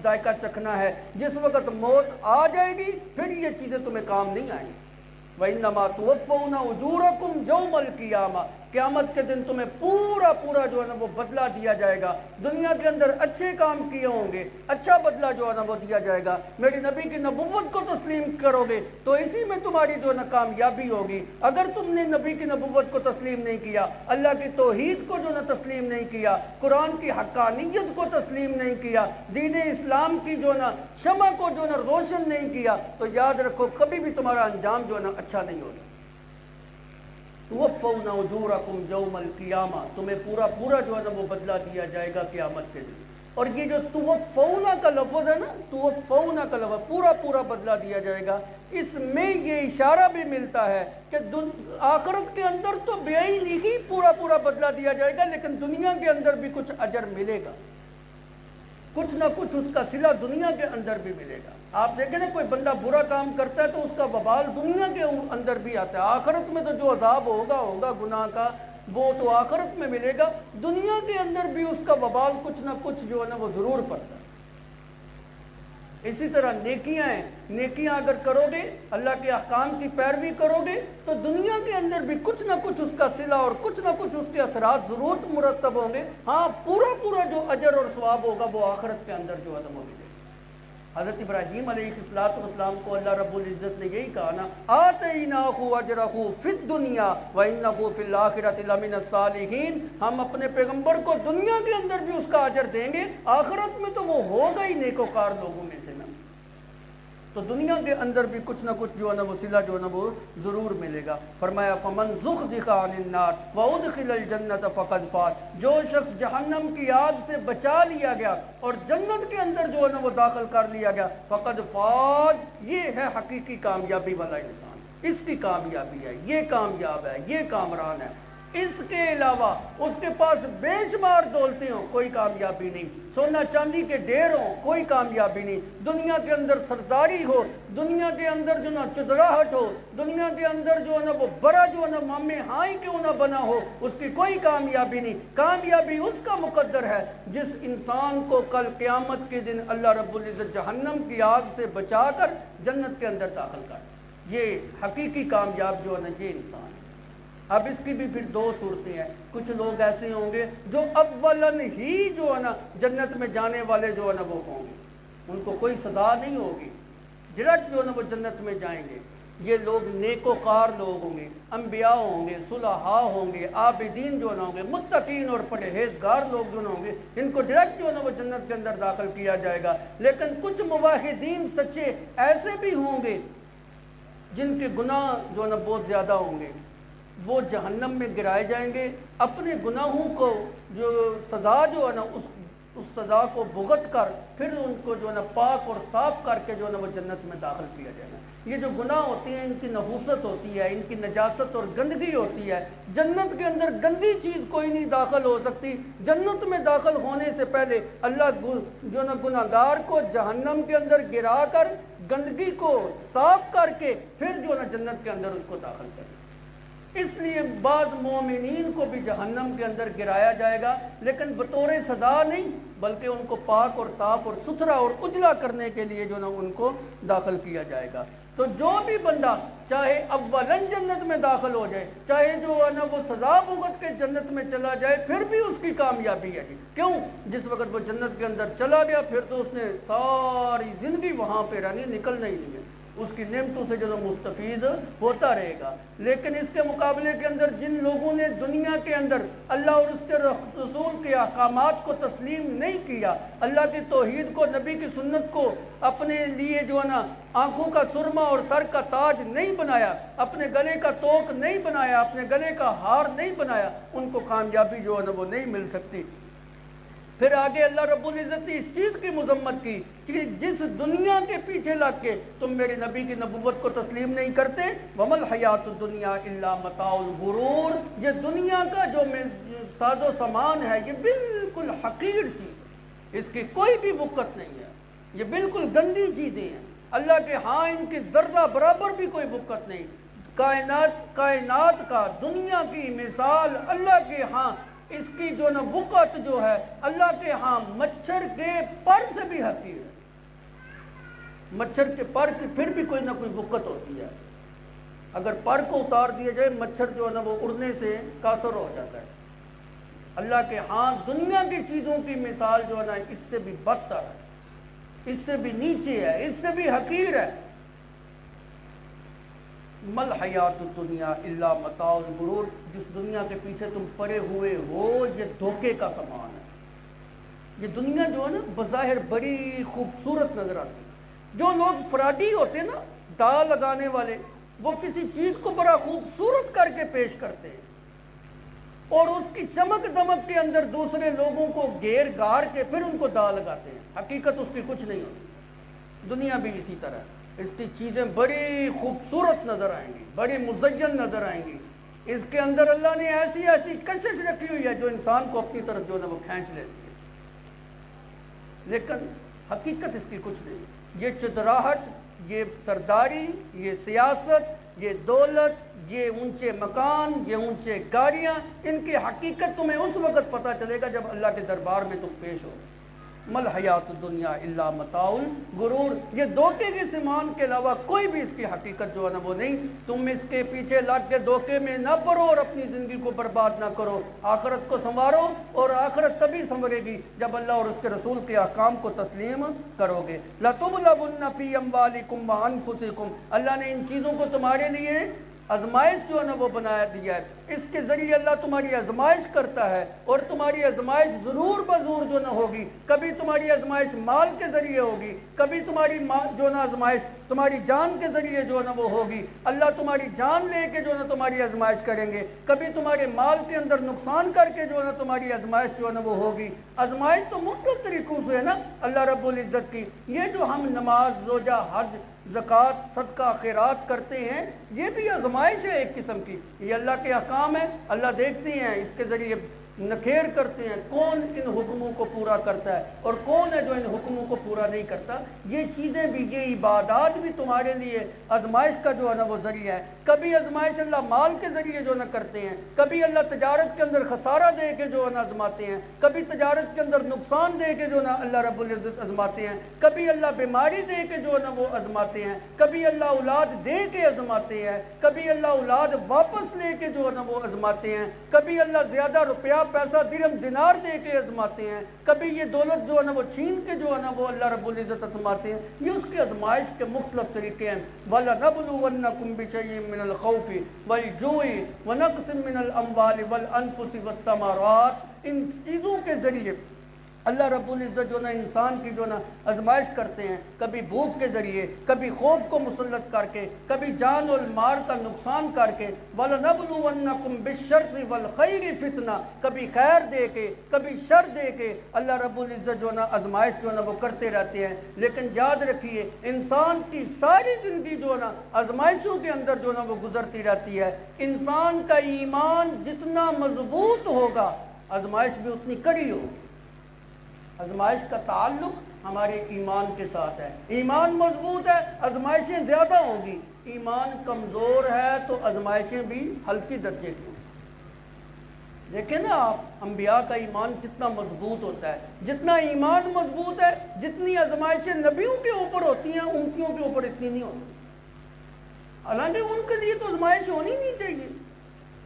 ذائقہ چکھنا ہے، جس وقت موت آ جائے گی پھر یہ چیزیں تمہیں کام نہیں آئیں گی۔ وَإِنَّمَا تُوَفَّوْنَ أُجُورَكُمْ يَوْمَ الْقِيَامَةِ، قیامت کے دن تمہیں پورا جو ہے نا وہ بدلہ دیا جائے گا۔ دنیا کے اندر اچھے کام کیے ہوں گے، اچھا بدلہ جو ہے نا وہ دیا جائے گا۔ میری نبی کی نبوت کو تسلیم کرو گے تو اسی میں تمہاری جو ہے نا کامیابی ہوگی۔ اگر تم نے نبی کی نبوت کو تسلیم نہیں کیا، اللہ کی توحید کو جو ہے نا تسلیم نہیں کیا، قرآن کی حقانیت کو تسلیم نہیں کیا، دین اسلام کی جو ہے نا شمع کو جو ہے نا روشن نہیں کیا، تو یاد رکھو کبھی بھی تمہارا انجام جو ہے نا اچھا نہیں ہوگا۔ توفون اجورکم یوم القیامہ، تمہیں پورا جو ہے نا وہ بدلہ دیا جائے گا قیامت کے دن۔ اور یہ جو توفون کا لفظ ہے نا، توفون کا لفظ پورا بدلہ دیا جائے گا، اس میں یہ اشارہ بھی ملتا ہے کہ آخرت کے اندر تو بے عینی ہی پورا بدلہ دیا جائے گا، لیکن دنیا کے اندر بھی کچھ اجر ملے گا، کچھ نہ کچھ اس کا صلہ دنیا کے اندر بھی ملے گا۔ آپ دیکھیں نا کوئی بندہ برا کام کرتا ہے تو اس کا وبال دنیا کے اندر بھی آتا ہے، آخرت میں تو جو عذاب ہوگا گناہ کا وہ تو آخرت میں ملے گا، دنیا کے اندر بھی اس کا وبال کچھ نہ کچھ جو ہے نا وہ ضرور پڑتا ہے۔ اسی طرح نیکیاں ہیں، نیکیاں اگر کرو گے، اللہ کے احکام کی پیروی کرو گے تو دنیا کے اندر بھی کچھ نہ کچھ اس کا صلہ اور کچھ نہ کچھ اس کے اثرات ضرور مرتب ہوں گے۔ ہاں پورا جو اجر اور ثواب ہوگا وہ آخرت کے اندر جو ہے وہ ملے گا۔ حضرت ابراہیم علیہ السلام کو اللہ رب العزت نے یہی کہا نا، آتیناہ اجرہ فی الدنیا وانہ فی الآخرۃ لمن الصالحین، ہم اپنے پیغمبر کو دنیا کے اندر بھی اس کا اجر دیں گے، آخرت میں تو وہ ہوگا ہی نیکوکار لوگوں میں سے نا۔ تو دنیا کے اندر بھی کچھ نہ کچھ جو ہے نا وہ صلہ جو ہے نا وہ ضرور ملے گا۔ فرمایا فمن زحزح عن النار وادخل الجنۃ فقد فاز، جو شخص جہنم کی آگ سے بچا لیا گیا اور جنت کے اندر جو ہے نا وہ داخل کر لیا گیا، فقد فاز، یہ ہے حقیقی کامیابی والا انسان، اس کی کامیابی ہے، یہ کامیاب ہے، یہ کامران ہے۔ اس کے علاوہ اس کے پاس بے شمار دولتیں ہوں، کوئی کامیابی نہیں، سونا چاندی کے ڈھیر ہوں، کوئی کامیابی نہیں، دنیا کے اندر سرداری ہو، دنیا کے اندر جو نا چدراہٹ ہو، دنیا کے اندر جو ہے نا وہ بڑا جو ہے نا مامے ہائی کیوں نہ بنا ہو، اس کی کوئی کامیابی نہیں۔ کامیابی اس کا مقدر ہے جس انسان کو کل قیامت کے دن اللہ رب العزت جہنم کی آگ سے بچا کر جنت کے اندر داخل کر، یہ حقیقی کامیاب جو ہے نا یہ انسان ہے۔ اب اس کی بھی پھر دو صورتیں ہیں. کچھ لوگ ایسے ہوں گے جو اولن ہی جو ہے نا جنت میں جانے والے جو ہے نا وہ ہوں گے, ان کو کوئی سزا نہیں ہوگی, ڈائریکٹ جو ہے نا وہ جنت میں جائیں گے. یہ لوگ نیکوکار لوگ ہوں گے, انبیاء ہوں گے, صلحاء ہوں گے, عابدین جو نہ ہوں گے, متقین اور پرہیزگار لوگ جو نہ ہوں گے, ان کو ڈائریکٹ جو ہے نا وہ جنت کے اندر داخل کیا جائے گا. لیکن کچھ موحدین سچے ایسے بھی ہوں گے جن کے گناہ جو ہے نا بہت زیادہ ہوں گے, وہ جہنم میں گرائے جائیں گے. اپنے گناہوں کو جو سزا جو ہے نا اس سزا کو بھگت کر پھر ان کو جو ہے نا پاک اور صاف کر کے جو ہے نا وہ جنت میں داخل کیا جائے گا. یہ جو گناہ ہوتے ہیں ان کی نحوست ہوتی ہے, ان کی نجاست اور گندگی ہوتی ہے. جنت کے اندر گندی چیز کوئی نہیں داخل ہو سکتی. جنت میں داخل ہونے سے پہلے اللہ جو نا گناہ گار کو جہنم کے اندر گرا کر گندگی کو صاف کر کے پھر جو نا جنت کے اندر اس کو داخل کرے. اس لیے بعض مومنین کو بھی جہنم کے اندر گرایا جائے گا, لیکن بطور سزا نہیں, بلکہ ان کو پاک اور صاف اور ستھرا اور اجلا کرنے کے لیے جو نا ان کو داخل کیا جائے گا. تو جو بھی بندہ چاہے اولن جنت میں داخل ہو جائے, چاہے جو ہے نا وہ سزا بھگت کے جنت میں چلا جائے, پھر بھی اس کی کامیابی ہے. کیوں؟ جس وقت وہ جنت کے اندر چلا گیا پھر تو اس نے ساری زندگی وہاں پہ رہنی, نکلنا ہی نہیں ہے, اس کی نعمتوں سے جو مستفید ہوتا رہے گا. لیکن اس کے مقابلے کے اندر جن لوگوں نے دنیا کے اندر اللہ اور اس کے رسول کے احکامات کو تسلیم نہیں کیا, اللہ کی توحید کو, نبی کی سنت کو اپنے لیے جو ہے نا آنکھوں کا سرما اور سر کا تاج نہیں بنایا, اپنے گلے کا توق نہیں بنایا, اپنے گلے کا ہار نہیں بنایا, ان کو کامیابی جو ہے نا وہ نہیں مل سکتی. پھر آگے اللہ رب العزت نے اس چیز کی مذمت کی کہ جس دنیا کے پیچھے لگ کے تم میرے نبی کی نبوت کو تسلیم نہیں کرتے, وَمَا الْحَيَاةُ الدُّنْيَا إِلَّا مَتَاعُ الْغُرُورِ, یہ دنیا کا جو ساز و سامان ہے یہ بالکل حقیر چیز ہے, اس کی کوئی بھی وقت نہیں ہے, یہ بالکل گندی چیزیں ہیں. اللہ کے ہاں ان کی ذرہ برابر بھی کوئی وقت نہیں. کائنات کا, دنیا کی مثال اللہ کے ہاں اس کی جو نا وقت جو ہے اللہ کے ہاں مچھر کے پر سے بھی حقیر ہے. مچھر کے پر کی پھر بھی کوئی نہ کوئی وقت ہوتی ہے. اگر پر کو اتار دیا جائے مچھر جو ہے نا وہ اڑنے سے قاصر ہو جاتا ہے. اللہ کے ہاں دنیا کی چیزوں کی مثال جو ہے نا اس سے بھی بدتر ہے, اس سے بھی نیچے ہے, اس سے بھی حقیر ہے. مل حیات الدنیا الا متاع الغرور, جس دنیا کے پیچھے تم پڑے ہوئے ہو یہ دھوکے کا سامان ہے. یہ دنیا جو ہے نا بظاہر بڑی خوبصورت نظر آتی ہے. جو لوگ فراڈی ہوتے ہیں نا, دا لگانے والے, وہ کسی چیز کو بڑا خوبصورت کر کے پیش کرتے ہیں اور اس کی چمک دمک کے اندر دوسرے لوگوں کو گھیر گار کے پھر ان کو دا لگاتے ہیں. حقیقت اس کی کچھ نہیں ہوتی. دنیا بھی اسی طرح, اس کی چیزیں بڑی خوبصورت نظر آئیں گی, بڑی مزین نظر آئیں گی. اس کے اندر اللہ نے ایسی ایسی کشش رکھی ہوئی ہے جو انسان کو اپنی طرف جو ہے وہ کھینچ لیتی ہے, لیکن حقیقت اس کی کچھ نہیں. یہ چتراہٹ, یہ سرداری, یہ سیاست, یہ دولت, یہ اونچے مکان, یہ اونچے گاڑیاں, ان کی حقیقت تمہیں اس وقت پتہ چلے گا جب اللہ کے دربار میں تم پیش ہو. مل حیات الدنیا الا متاع الغرور, یہ دھوکے کے سامان کے علاوہ کوئی بھی اس کی حقیقت جو ہے نا وہ نہیں. تم اس کے پیچھے لگ کے دھوکے میں نہ پڑو اور اپنی زندگی کو برباد نہ کرو. آخرت کو سنوارو, اور آخرت تبھی سنورے گی جب اللہ اور اس کے رسول کے احکام کو تسلیم کرو گے. لَتُبْلَوُنَّ فِي أَمْوَالِكُمْ وَأَنفُسِكُمْ, اللہ نے ان چیزوں کو تمہارے لیے آزمائش جو ہے نا وہ بنایا دیا ہے. اس کے ذریعے اللہ تمہاری آزمائش کرتا ہے, اور تمہاری آزمائش ضرور بضرور جو نہ ہوگی. کبھی تمہاری آزمائش مال کے ذریعے ہوگی, کبھی تمہاری جو نا آزمائش تمہاری جان کے ذریعے جو نا وہ ہوگی. اللہ تمہاری جان لے کے جو نا تمہاری آزمائش کریں گے, کبھی تمہارے مال کے اندر نقصان کر کے جو نا تمہاری آزمائش جو نا وہ ہوگی. آزمائش تو مختلف طریقوں سے ہے نا اللہ رب العزت کی. یہ جو ہم نماز, روزہ, حج, زکوٰۃ, صدقہ, خیرات کرتے ہیں, یہ بھی آزمائش ہے ایک قسم کی. یہ اللہ کے احکام ہے, اللہ دیکھتے ہیں اس کے ذریعے نکھیر کرتے ہیں کون ان حکموں کو پورا کرتا ہے اور کون ہے جو ان حکموں کو پورا نہیں کرتا. یہ چیزیں بھی، یہ عبادات بھی تمہارے لیے آزمائش کا جو ہے نا وہ ذریعہ ہے. کبھی آزمائش اللہ مال کے ذریعے جو نہ کرتے ہیں، کبھی اللہ تجارت کے اندر خسارہ دے کے جو ہے نا آزماتے ہیں، کبھی تجارت کے اندر نقصان دے کے جو نا اللہ رب العزت آزماتے ہیں، کبھی اللہ بیماری دے کے جو ہے نا وہ آزماتے ہیں، کبھی اللہ اولاد دے کے آزماتے ہیں، کبھی اللہ اولاد واپس لے کے جو ہے نا وہ آزماتے ہیں، کبھی اللہ زیادہ روپیہ پیسہ درہم دینار دے کے آزماتے ہیں، کبھی یہ دولت جو ہے نا وہ چھین کے جو ہے نا وہ اللہ رب العزت آزماتے ہیں. یہ اس کے آزمائش کے مختلف طریقے ہیں. وَلَنَبْلُوَنَّكُمْ بِشَيْءٍ مِّنَ الْخَوْفِ وَالْجُوعِ وَنَقْصٍ مِّنَ الْأَمْوَالِ وَالْأَنفُسِ وَالثَّمَرَاتِ. ان چیزوں کے ذریعے اللہ رب العزت جو نا انسان کی جو نا آزمائش کرتے ہیں، کبھی بھوک کے ذریعے، کبھی خوف کو مسلط کر کے، کبھی جان اور مال کا نقصان کر کے. وَلَنَبْلُوَنَّكُمْ بِالشَّرِّ وَالْخَيْرِ فِتْنَةً. کبھی خیر دے کے، کبھی شر دے کے اللہ رب العزت جو نا آزمائش جو نا وہ کرتے رہتے ہیں. لیکن یاد رکھیے انسان کی ساری زندگی جو نا آزمائشوں کے اندر جو نا وہ گزرتی رہتی ہے. انسان کا ایمان جتنا مضبوط ہوگا آزمائش بھی اتنی کڑی ہوگی. آزمائش کا تعلق ہمارے ایمان کے ساتھ ہے. ایمان مضبوط ہے آزمائشیں زیادہ ہوں گی، ایمان کمزور ہے تو آزمائشیں بھی ہلکی درجے کی. دیکھیں نا آپ انبیاء کا ایمان کتنا مضبوط ہوتا ہے. جتنا ایمان مضبوط ہے جتنی آزمائشیں نبیوں کے اوپر ہوتی ہیں امتیوں کے اوپر اتنی نہیں ہوتی. حالانکہ ان کے لیے تو آزمائش ہونی نہیں چاہیے،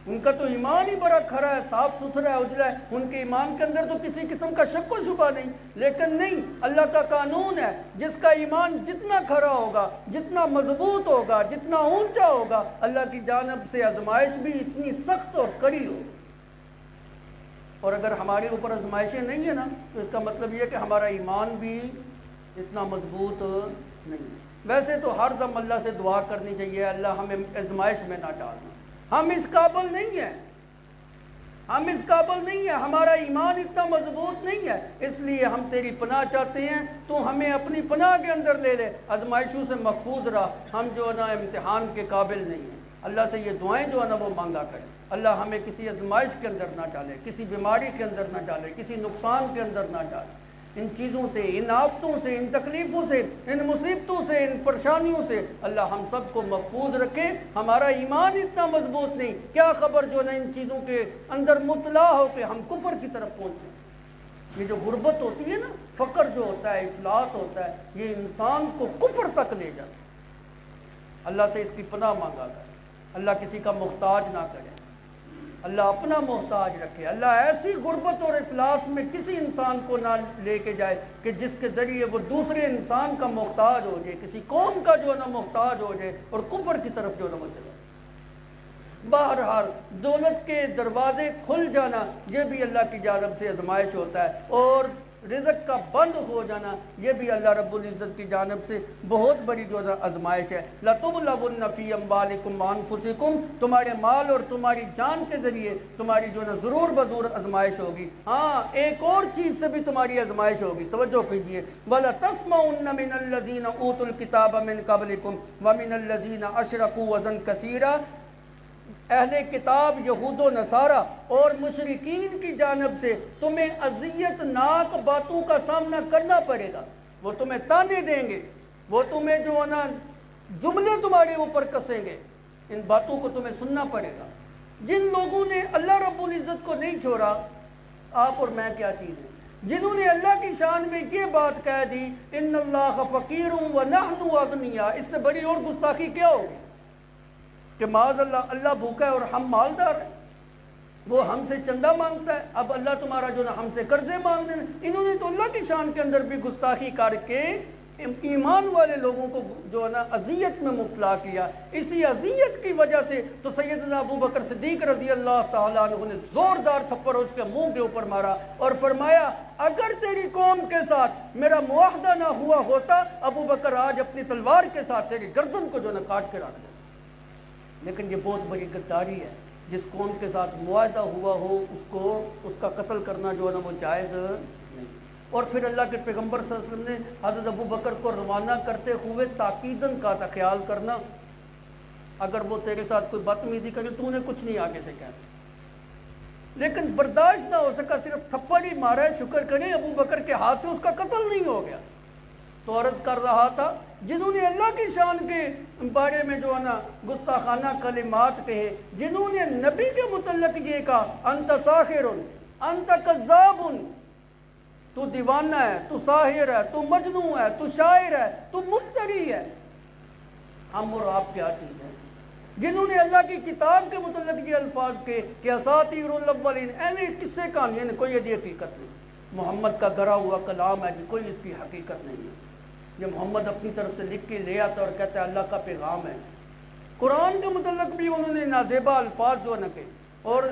ان کا تو ایمان ہی بڑا کھرا ہے، صاف ستھرا ہے، اجلا ہے، ان کے ایمان کے اندر تو کسی قسم کا شک و شبہ نہیں. لیکن نہیں، اللہ کا قانون ہے جس کا ایمان جتنا کھرا ہوگا، جتنا مضبوط ہوگا، جتنا اونچا ہوگا، اللہ کی جانب سے آزمائش بھی اتنی سخت اور کڑی ہوگی. اور اگر ہمارے اوپر آزمائشیں نہیں ہیں نا تو اس کا مطلب یہ ہے کہ ہمارا ایمان بھی اتنا مضبوط نہیں ہے. ویسے تو ہر دم اللہ سے دعا کرنی چاہیے اللہ ہمیں آزمائش میں نہ ڈالنا. ہم اس قابل نہیں ہیں، ہم اس قابل نہیں ہیں، ہمارا ایمان اتنا مضبوط نہیں ہے. اس لیے ہم تیری پناہ چاہتے ہیں، تو ہمیں اپنی پناہ کے اندر لے لے، آزمائشوں سے محفوظ رہا. ہم جو ہے نا امتحان کے قابل نہیں ہیں. اللہ سے یہ دعائیں جو ہے نا وہ مانگا کریں. اللہ ہمیں کسی آزمائش کے اندر نہ ڈالے، کسی بیماری کے اندر نہ ڈالے، کسی نقصان کے اندر نہ ڈالے. ان چیزوں سے، ان آفتوں سے، ان تکلیفوں سے، ان مصیبتوں سے، ان پریشانیوں سے اللہ ہم سب کو محفوظ رکھے. ہمارا ایمان اتنا مضبوط نہیں، کیا خبر جو نا ان چیزوں کے اندر مطلع ہو کہ ہم کفر کی طرف پہنچیں. یہ جو غربت ہوتی ہے نا، فقر جو ہوتا ہے، افلاس ہوتا ہے، یہ انسان کو کفر تک لے جاتا ہے. اللہ سے اس کی پناہ مانگا کرے. اللہ کسی کا محتاج نہ کرے، اللہ اپنا محتاج رکھے. اللہ ایسی غربت اور افلاس میں کسی انسان کو نہ لے کے جائے کہ جس کے ذریعے وہ دوسرے انسان کا محتاج ہو جائے، کسی قوم کا جو نا محتاج ہو جائے اور کفر کی طرف جو نا وہ چلے. بہرحال دولت کے دروازے کھل جانا یہ بھی اللہ کی جانب سے آزمائش ہوتا ہے، اور رزق کا بند ہو جانا یہ بھی اللہ رب العزت کی جانب سے بہت بڑی جو ہے آزمائش ہے. لَتُبْلَوُنَّ فِي أَمْوَالِكُمْ وَأَنفُسِكُمْ. تمہارے مال اور تمہاری جان کے ذریعے تمہاری جو ہے ضرور بضرور آزمائش ہوگی. ہاں ایک اور چیز سے بھی تمہاری آزمائش ہوگی، توجہ کیجیے. وَلَتَسْمَعُنَّ مِنَ الَّذِينَ أُوتُوا الْكِتَابَ مِنْ قَبْلِكُمْ وَمِنَ الَّذِينَ أَشْرَكُوا أَذًى كَثِيرًا. اہل کتاب یہود و نصارہ اور مشرکین کی جانب سے تمہیں اذیت ناک باتوں کا سامنا کرنا پڑے گا. وہ تمہیں تانے دیں گے، وہ تمہیں جو ہے نا جملے تمہارے اوپر کسیں گے، ان باتوں کو تمہیں سننا پڑے گا. جن لوگوں نے اللہ رب العزت کو نہیں چھوڑا، آپ اور میں کیا چیز ہے، جنہوں نے اللہ کی شان میں یہ بات کہہ دی ان اللہ فقیر ونحن اغنیاء، اس سے بڑی اور گستاخی کیا ہوگی کہ معاذ اللہ اللہ بھوکا ہے اور ہم مالدار ہیں، وہ ہم سے چندہ مانگتا ہے، اب اللہ تمہارا جو نا ہم سے قرضے مانگ دیں. انہوں نے تو اللہ کی شان کے اندر بھی گستاخی کر کے ایمان والے لوگوں کو جو ہے نا اذیت میں مبتلا کیا. اسی اذیت کی وجہ سے تو سیدنا ابو بکر صدیق رضی اللہ تعالیٰ عنہ نے زوردار تھپڑ اس کے منہ کے اوپر مارا اور فرمایا اگر تیری قوم کے ساتھ میرا معاہدہ نہ ہوا ہوتا ابو بکر آج اپنی تلوار کے ساتھ تیری گردن کو جو نا کاٹ کے رکھ دے. لیکن یہ بہت بڑی غداری ہے. جس قوم کے ساتھ معاہدہ ہوا ہو اس کا قتل کرنا جو ہے نا وہ جائز نہیں. اور پھر اللہ کے پیغمبر صلی اللہ علیہ وسلم نے حضرت ابو بکر کو روانہ کرتے ہوئے تاکیداً کہا تھا خیال کرنا اگر وہ تیرے ساتھ کوئی بدتمیزی کرے تو انہیں کچھ نہیں آگے سے کہنا. لیکن برداشت نہ ہو سکا، صرف تھپڑ ہی مارا ہے، شکر کریں ابو بکر کے ہاتھ سے اس کا قتل نہیں ہو گیا۔ تو عرض کر رہا تھا جنہوں نے اللہ کی شان کے بارے میں جو ہے نا گستاخانہ کلمات کہے، جنہوں نے نبی کے متعلق یہ کہا انت ساحر انت کذاب، تو دیوانہ ہے، تو ساحر ہے، تو مجنون ہے، تو شاعر ہے، تو مفتری ہے۔ ہم اور آپ کیا چیز ہے؟ جنہوں نے اللہ کی کتاب کے متعلق یہ الفاظ کہے کہ اساطیر الاولین، ایویں قصے کہانیاں نے، کوئی یہ حقیقت نہیں، محمد کا گھڑا ہوا کلام ہے جی، کوئی اس کی حقیقت نہیں ہے۔ یہ محمد اپنی طرف سے لکھ کے لے آتا اور کہتا ہے اللہ کا پیغام ہے۔ قرآن کے متعلق بھی انہوں نے نازیبا الفاظ جو نہ کہے، اور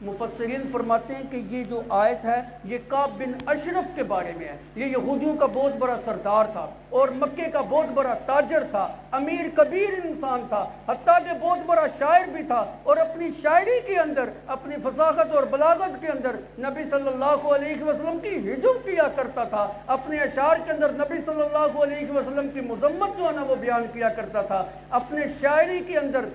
مفسرین فرماتے ہیں کہ یہ جو آیت ہے یہ کعب بن اشرف کے بارے میں ہے۔ یہ یہودیوں کا بہت بڑا سردار تھا اور مکے کا بہت بڑا تاجر تھا، امیر کبیر انسان تھا، حتیٰ کہ بہت بڑا شاعر بھی تھا، اور اپنی شاعری کے اندر، اپنی فصاحت اور بلاغت کے اندر نبی صلی اللہ علیہ وسلم کی ہجو کیا کرتا تھا۔ اپنے اشعار کے اندر نبی صلی اللہ علیہ وسلم کی مذمت جو ہے نا وہ بیان کیا کرتا تھا۔ اپنے شاعری کے اندر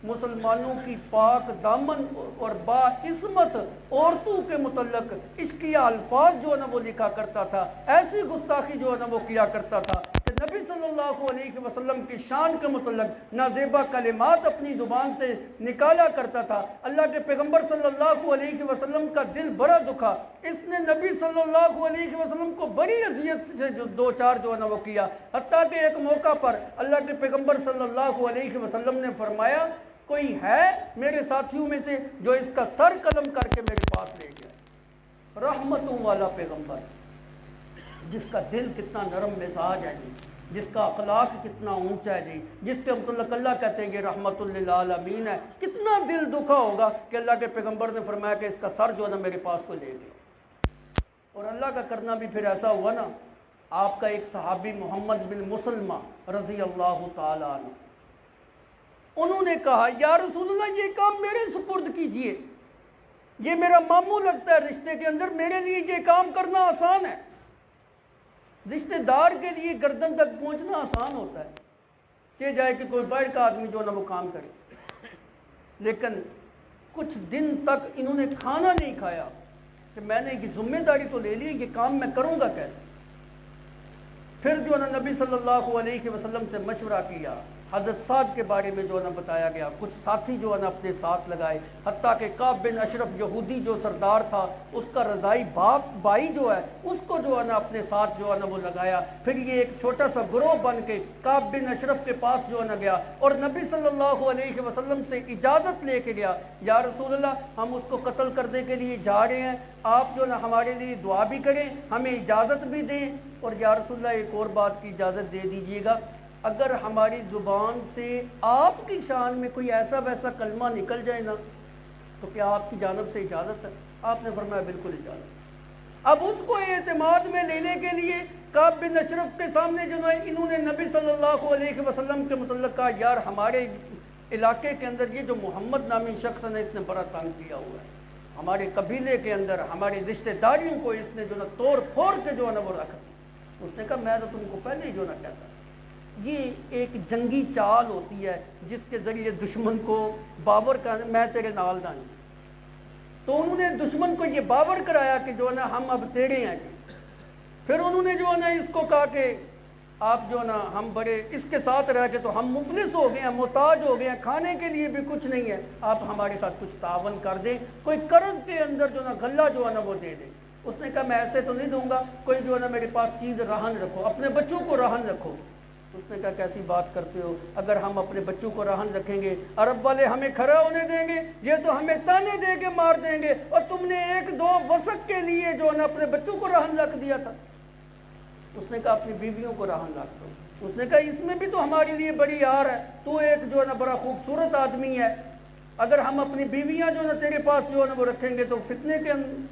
مسلمانوں کی پاک دامن اور با عصمت عورتوں کے متعلق عشقیہ الفاظ جو ہے نا وہ لکھا کرتا تھا۔ ایسی گستاخی جو ہے نا وہ کیا کرتا تھا کہ نبی صلی اللہ علیہ وسلم کی شان کے متعلق نازیبا کلمات اپنی زبان سے نکالا کرتا تھا۔ اللہ کے پیغمبر صلی اللہ علیہ وسلم کا دل بڑا دکھا، اس نے نبی صلی اللہ علیہ وسلم کو بڑی اذیت سے دو چار جو ہے نا وہ کیا، حتیٰ کہ ایک موقع پر اللہ کے پیغمبر صلی اللہ علیہ وسلم نے فرمایا کوئی ہے میرے ساتھیوں میں سے جو اس کا سر قلم کر کے میرے پاس لے گیا؟ رحمتوں والا پیغمبر، جس کا دل کتنا نرم مزاج ہے جی، جس کا اخلاق کتنا اونچا ہے جی، جس کے متعلق اللہ کہتے ہیں یہ رحمت للعالمین ہے، کتنا دل دکھا ہوگا کہ اللہ کے پیغمبر نے فرمایا کہ اس کا سر جو ہے نا میرے پاس کو لے گیا۔ اور اللہ کا کرنا بھی پھر ایسا ہوا نا، آپ کا ایک صحابی محمد بن مسلمہ رضی اللہ تعالیٰ عنہ، انہوں نے کہا یا رسول اللہ یہ کام میرے سپرد کیجئے، یہ میرا ماموں لگتا ہے رشتے کے اندر، میرے لیے یہ کام کرنا آسان ہے۔ رشتے دار کے لیے گردن تک پہنچنا آسان ہوتا ہے، چاہے جائے کہ کوئی باہر کا آدمی جو نہ وہ کام کرے، لیکن کچھ دن تک انہوں نے کھانا نہیں کھایا کہ میں نے یہ ذمہ داری تو لے لی، یہ کام میں کروں گا کیسے؟ پھر جو نا نبی صلی اللہ علیہ وسلم سے مشورہ کیا، حضرت سعد کے بارے میں جو ہے نا بتایا گیا، کچھ ساتھی جو ہے نا اپنے ساتھ لگائے، حتیٰ کہ کعب بن اشرف یہودی جو سردار تھا اس کا رضائی بھائی جو ہے اس کو جو ہے نا اپنے ساتھ جو ہے نا وہ لگایا۔ پھر یہ ایک چھوٹا سا گروہ بن کے کعب بن اشرف کے پاس جو ہے نا گیا اور نبی صلی اللہ علیہ وسلم سے اجازت لے کے گیا، یا رسول اللہ ہم اس کو قتل کرنے کے لیے جا رہے ہیں، آپ جو نا ہمارے لیے دعا بھی کریں، ہمیں اجازت بھی دیں، اور یا رسول اللہ ایک اور بات کی اجازت دے دیجیے گا، اگر ہماری زبان سے آپ کی شان میں کوئی ایسا ویسا کلمہ نکل جائے نا تو کیا آپ کی جانب سے اجازت ہے؟ آپ نے فرمایا بالکل اجازت۔ اب اس کو اعتماد میں لینے کے لیے کعب بن اشرف کے سامنے جو ہے انہوں نے نبی صلی اللہ علیہ وسلم کے متعلق کہا یار ہمارے علاقے کے اندر یہ جو محمد نامی شخص نے اس نے بڑا تنگ کیا ہوا ہے، ہمارے قبیلے کے اندر ہمارے رشتہ داریوں کو اس نے جو نا توڑ پھوڑ کے جو ہے نا وہ رکھ دیا۔ اس نے کہا میں تو تم کو پہلے ہی جو نا کہتا، یہ ایک جنگی چال ہوتی ہے جس کے ذریعے دشمن کو باور کر میں تیرے نال نہ ہوں۔ تو انہوں نے دشمن کو یہ باور کرایا کہ جو ہے نا ہم اب تیرے ہیں۔ پھر انہوں نے جو ہے نا اس کو کہا کہ آپ جو ہے نا ہم بڑے اس کے ساتھ رہ کے تو ہم مفلس ہو گئے ہیں، محتاج ہو گئے ہیں، کھانے کے لیے بھی کچھ نہیں ہے، آپ ہمارے ساتھ کچھ تعاون کر دیں، کوئی قرض کے اندر جو ہے نا غلہ جو ہے نا وہ دے دیں۔ اس نے کہا میں ایسے تو نہیں دوں گا، کوئی جو ہے نا میرے پاس چیز رہن رکھو، اپنے بچوں کو رہن رکھو۔ اس نے کہا کیسی بات کرتے ہو، اگر ہم اپنے بچوں کو رہن رکھیں گے عرب والے ہمیں کھڑا ہونے دیں گے، یہ تو ہمیں تانے دے کے مار دیں گے، اور تم نے ایک دو وسق کے لیے جو ہے نا اپنے بچوں کو رہن رکھ دیا تھا۔ اس نے کہا اپنی بیویوں کو رہن رکھ دو۔ اس نے کہا اس میں بھی تو ہمارے لیے بڑی یار ہے، تو ایک جو ہے نا بڑا خوبصورت آدمی ہے، اگر ہم اپنی بیویاں جو ہے نا تیرے پاس جو ہے نا وہ رکھیں گے تو فتنے کے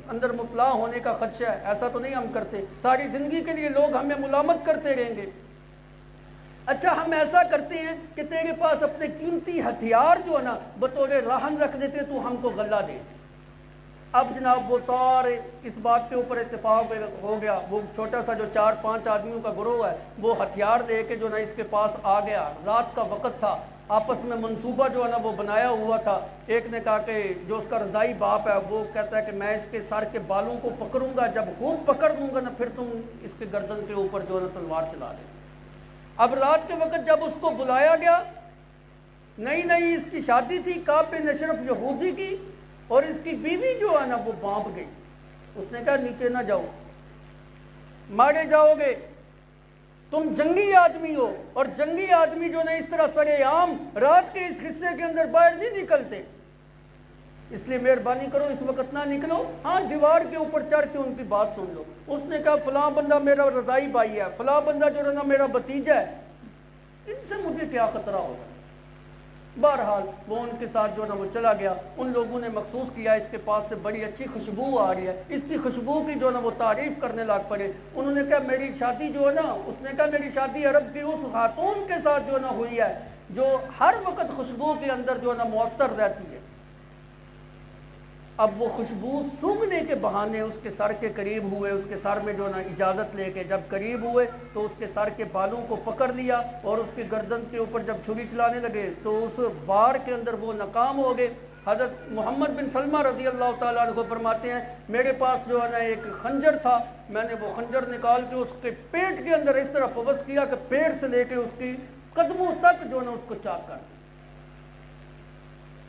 اندر مبتلا ہونے کا خدشہ ہے، ایسا تو نہیں ہم کرتے، ساری زندگی کے لیے لوگ ہمیں ملامت کرتے رہیں گے۔ اچھا ہم ایسا کرتے ہیں کہ تیرے پاس اپنے قیمتی ہتھیار جو ہے نا بطور رہن رکھ دیتے تو ہم کو غلہ دے۔ اب جناب وہ سارے اس بات کے اوپر اتفاق ہو گیا، وہ چھوٹا سا جو 4-5 آدمیوں کا گروہ ہے وہ ہتھیار لے کے جو نا اس کے پاس آ گیا، رات کا وقت تھا، آپس میں منصوبہ جو ہے نا وہ بنایا ہوا تھا. ایک نے کہا کہ جو اس کا رضائی باپ ہے وہ کہتا ہے کہ میں اس کے سر کے بالوں کو پکڑوں گا, جب خوب پکڑ دوں گا نا پھر تم اس کے گردن کے اوپر جو ہے نا تلوار چلا دیں. اب رات کے وقت جب اس کو بلایا گیا, نہیں اس کی شادی تھی کعب بن اشرف یہودی کی, اور اس کی بیوی جو ہے نا وہ بانپ گئی. اس نے کہا نیچے نہ جاؤ, مارے جاؤ گے, تم جنگی آدمی ہو, اور جنگی آدمی جو نا اس طرح سرے عام رات کے اس حصے کے اندر باہر نہیں نکلتے, اس لیے مہربانی کرو اس وقت نہ نکلو. ہاں دیوار کے اوپر چڑھ کے ان کی بات سن لو. اس نے کہا فلاں بندہ میرا رضائی بھائی ہے, فلاں بندہ جو ہے نا میرا بھتیجا ہے, ان سے مجھے کیا خطرہ ہوگا. بہرحال وہ ان کے ساتھ جو ہے نا وہ چلا گیا. ان لوگوں نے محسوس کیا اس کے پاس سے بڑی اچھی خوشبو آ رہی ہے, اس کی خوشبو کی جو ہے نا وہ تعریف کرنے لگ پڑے. انہوں نے کہا میری شادی جو ہے نا, اس نے کہا میری شادی عرب کی اس خاتون کے ساتھ جو ہے نا ہوئی ہے جو ہر وقت خوشبو کے اندر جو ہے نا معطر رہتی ہے. اب وہ خوشبو سونگھنے کے بہانے اس کے سر کے قریب ہوئے, اس کے سر میں جو ہے نا اجازت لے کے جب قریب ہوئے تو اس کے سر کے بالوں کو پکڑ لیا, اور اس کے گردن کے اوپر جب چھری چلانے لگے تو اس وار کے اندر وہ ناکام ہو گئے. حضرت محمد بن سلمہ رضی اللہ تعالیٰ عنہ فرماتے ہیں میرے پاس جو ہے نا ایک خنجر تھا, میں نے وہ خنجر نکال کے اس کے پیٹ کے اندر اس طرح فوز کیا کہ پیٹ سے لے کے اس کی قدموں تک جو ہے نا اس کو چاک کر دیا.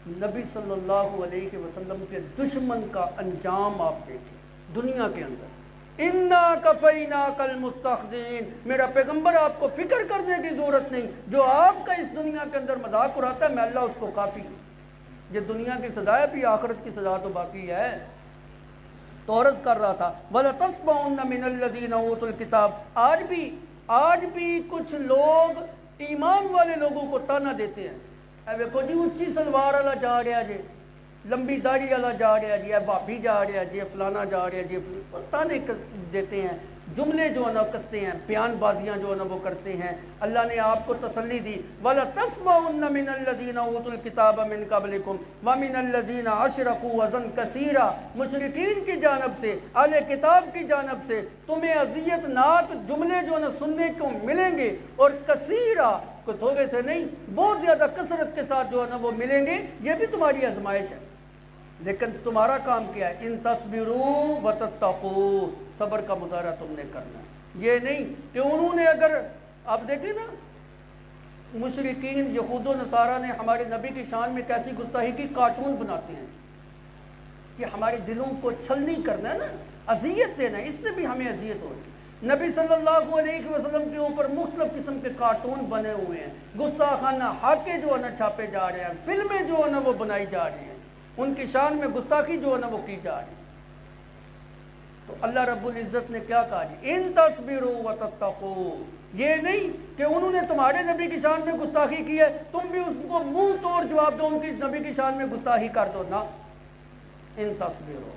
نبی صلی اللہ علیہ وسلم کے دشمن کا انجام آپ دیکھیں دنیا کے اندر. اِنَّا كَفَيْنَاكَ الْمُسْتَخْدِينَ, میرا پیغمبر آپ کو فکر کرنے کی ضرورت نہیں, جو آپ کا اس دنیا کے اندر مذاق اڑاتا ہے میں اللہ اس کو کافی ہوں. یہ دنیا کی سزا ہے, بھی آخرت کی سزا تو باقی ہے. تو عرض کر رہا تھا وَلَتَسْمَعُنَّ مِنَ الَّذِينَ أُوتُوا الْكِتَابَ, آج بھی کچھ لوگ ایمان والے لوگوں کو تانا دیتے ہیں. اے ویکھو جی اونچی سلوار والا جا رہا جی, لمبی داڑھی والا جا رہا جی, اے بھابی جا رہا جی, فلانا جا رہا جی, تانے دیتے ہیں, جملے جو ہے نا کستے ہیں, بیان بازیاں جو ہے نا وہ کرتے ہیں. اللہ نے آپ کو تسلی دی وَلَتَسْمَعُنَّ مِنَ الَّذِينَ أُوتُوا الْكِتَابَ مِنْ قَبْلِكُمْ وَمِنَ الَّذِينَ أَشْرَكُوا أَذًى كَثِيرًا, مشرکین کی جانب سے, اہل کتاب کی جانب سے تمہیں اذیت ناک جملے جو ہے نا سننے کو ملیں گے, اور کثیرہ کو تھوڑے سے نہیں بہت زیادہ کثرت کے ساتھ جو ہے نا وہ ملیں گے. یہ بھی تمہاری آزمائش ہے, لیکن تمہارا کام کیا ہے, ان تصبروا وتتقوا, صبر کا مظاہرہ تم نے کرنا ہے. یہ نہیں کہ انہوں نے اگر آپ دیکھیں نا مشرکین یہود و نصارہ نے ہمارے نبی کی شان میں کیسی گستاخی کی, کارٹون بناتے ہیں کہ ہمارے دلوں کو چھلنی کرنا ہے نا, اذیت دینا ہے, اس سے بھی ہمیں اذیت ہو رہی ہے. نبی صلی اللہ علیہ وسلم کے اوپر مختلف قسم کے کارٹون بنے ہوئے ہیں, گستاخانہ حاکے جو ہے نا چھاپے جا رہے ہیں, فلمیں جو ہے نا وہ بنائی جا رہی ہیں, ان کی شان میں گستاخی جو ہے نا وہ کی جا رہی ہے. تو اللہ رب العزت نے کیا کہا جی ان تصبروا وتتقوا, یہ نہیں کہ انہوں نے تمہارے نبی کی شان میں گستاخی کی ہے تم بھی اس کو منہ توڑ جواب دو, ان کی نبی کی شان میں گستاخی کر دو نا. ان تصبروا,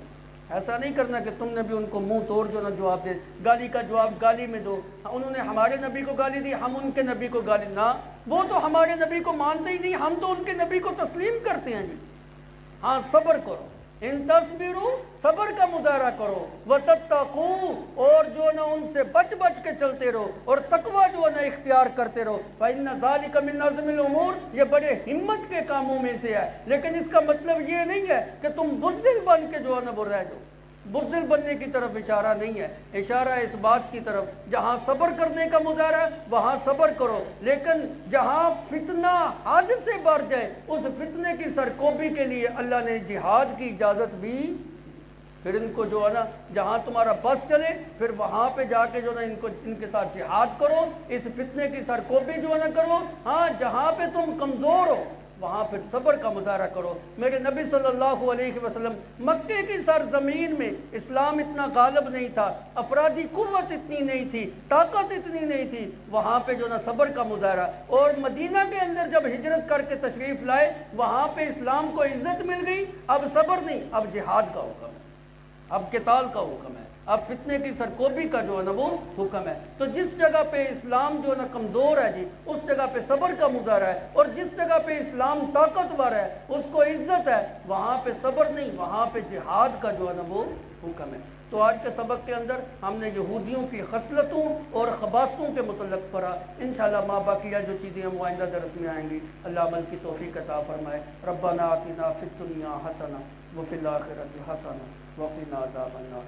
ایسا نہیں کرنا کہ تم نے بھی ان کو منہ توڑ جو نا جواب دے, گالی کا جواب گالی میں دو. انہوں نے ہمارے نبی کو گالی دی, ہم ان کے نبی کو گالی, نہ وہ تو ہمارے نبی کو مانتے ہی نہیں, ہم تو ان کے نبی کو تسلیم کرتے ہیں جی. ہاں صبر کرو, ان تصبروا, صبر کا مظاہرہ کرو, وتتقوا, اور جو نا ان سے بچ بچ کے چلتے رہو, اور تقوی جو نا اختیار کرتے رہو. فإن ذلك من عزم الامور, یہ بڑے ہمت کے کاموں میں سے ہے. لیکن اس کا مطلب یہ نہیں ہے کہ تم بزدل بن کے جو ہے نا وہ رہ جاؤ. بزدل بننے کی طرف اشارہ نہیں ہے, اشارہ ہے اس بات کی طرف جہاں صبر کرنے کا مظاہرہ ہے وہاں صبر کرو, لیکن جہاں فتنہ حد سے بڑھ جائے اس فتنے کی سرکوبی کے لیے اللہ نے جہاد کی اجازت بھی. پھر ان کو جو ہے نا جہاں تمہارا بس چلے پھر وہاں پہ جا کے جو ہے نا ان کے ساتھ جہاد کرو, اس فتنے کی سرکوبی جو ہے نا کرو. ہاں جہاں پہ تم کمزور ہو وہاں پھر صبر کا مظاہرہ کرو. میرے نبی صلی اللہ علیہ وسلم مکے کی سرزمین میں اسلام اتنا غالب نہیں تھا, افرادی قوت اتنی نہیں تھی, طاقت اتنی نہیں تھی, وہاں پہ جو نا صبر کا مظاہرہ. اور مدینہ کے اندر جب ہجرت کر کے تشریف لائے وہاں پہ اسلام کو عزت مل گئی. اب صبر نہیں, اب جہاد کا حکم ہے, اب قتال کا حکم ہے. اب فتنے کی سرکوبی کا جو ہے نا وہ حکم ہے۔ تو جس جگہ پہ اسلام جو ہے نا کمزور ہے جی، اس جگہ پہ صبر کا مظاہرہ ہے، اور جس جگہ پہ اسلام طاقتور ہے، اس کو عزت ہے، وہاں پہ صبر نہیں، وہاں پہ جہاد کا جو ہے نا وہ حکم ہے۔ تو آج کے سبق کے اندر ہم نے یہودیوں کی خصلتوں اور خباثتوں کے متعلق پڑھا۔ انشاءاللہ ما باقیہ جو چیزیں ہم آئندہ درس میں آئیں گی، اللہ عمل کی توفیق عطا فرمائے۔ ربنا آتنا فی الدنیا حسنہ وفی الآخرۃ حسنہ وقنا عذاب النار۔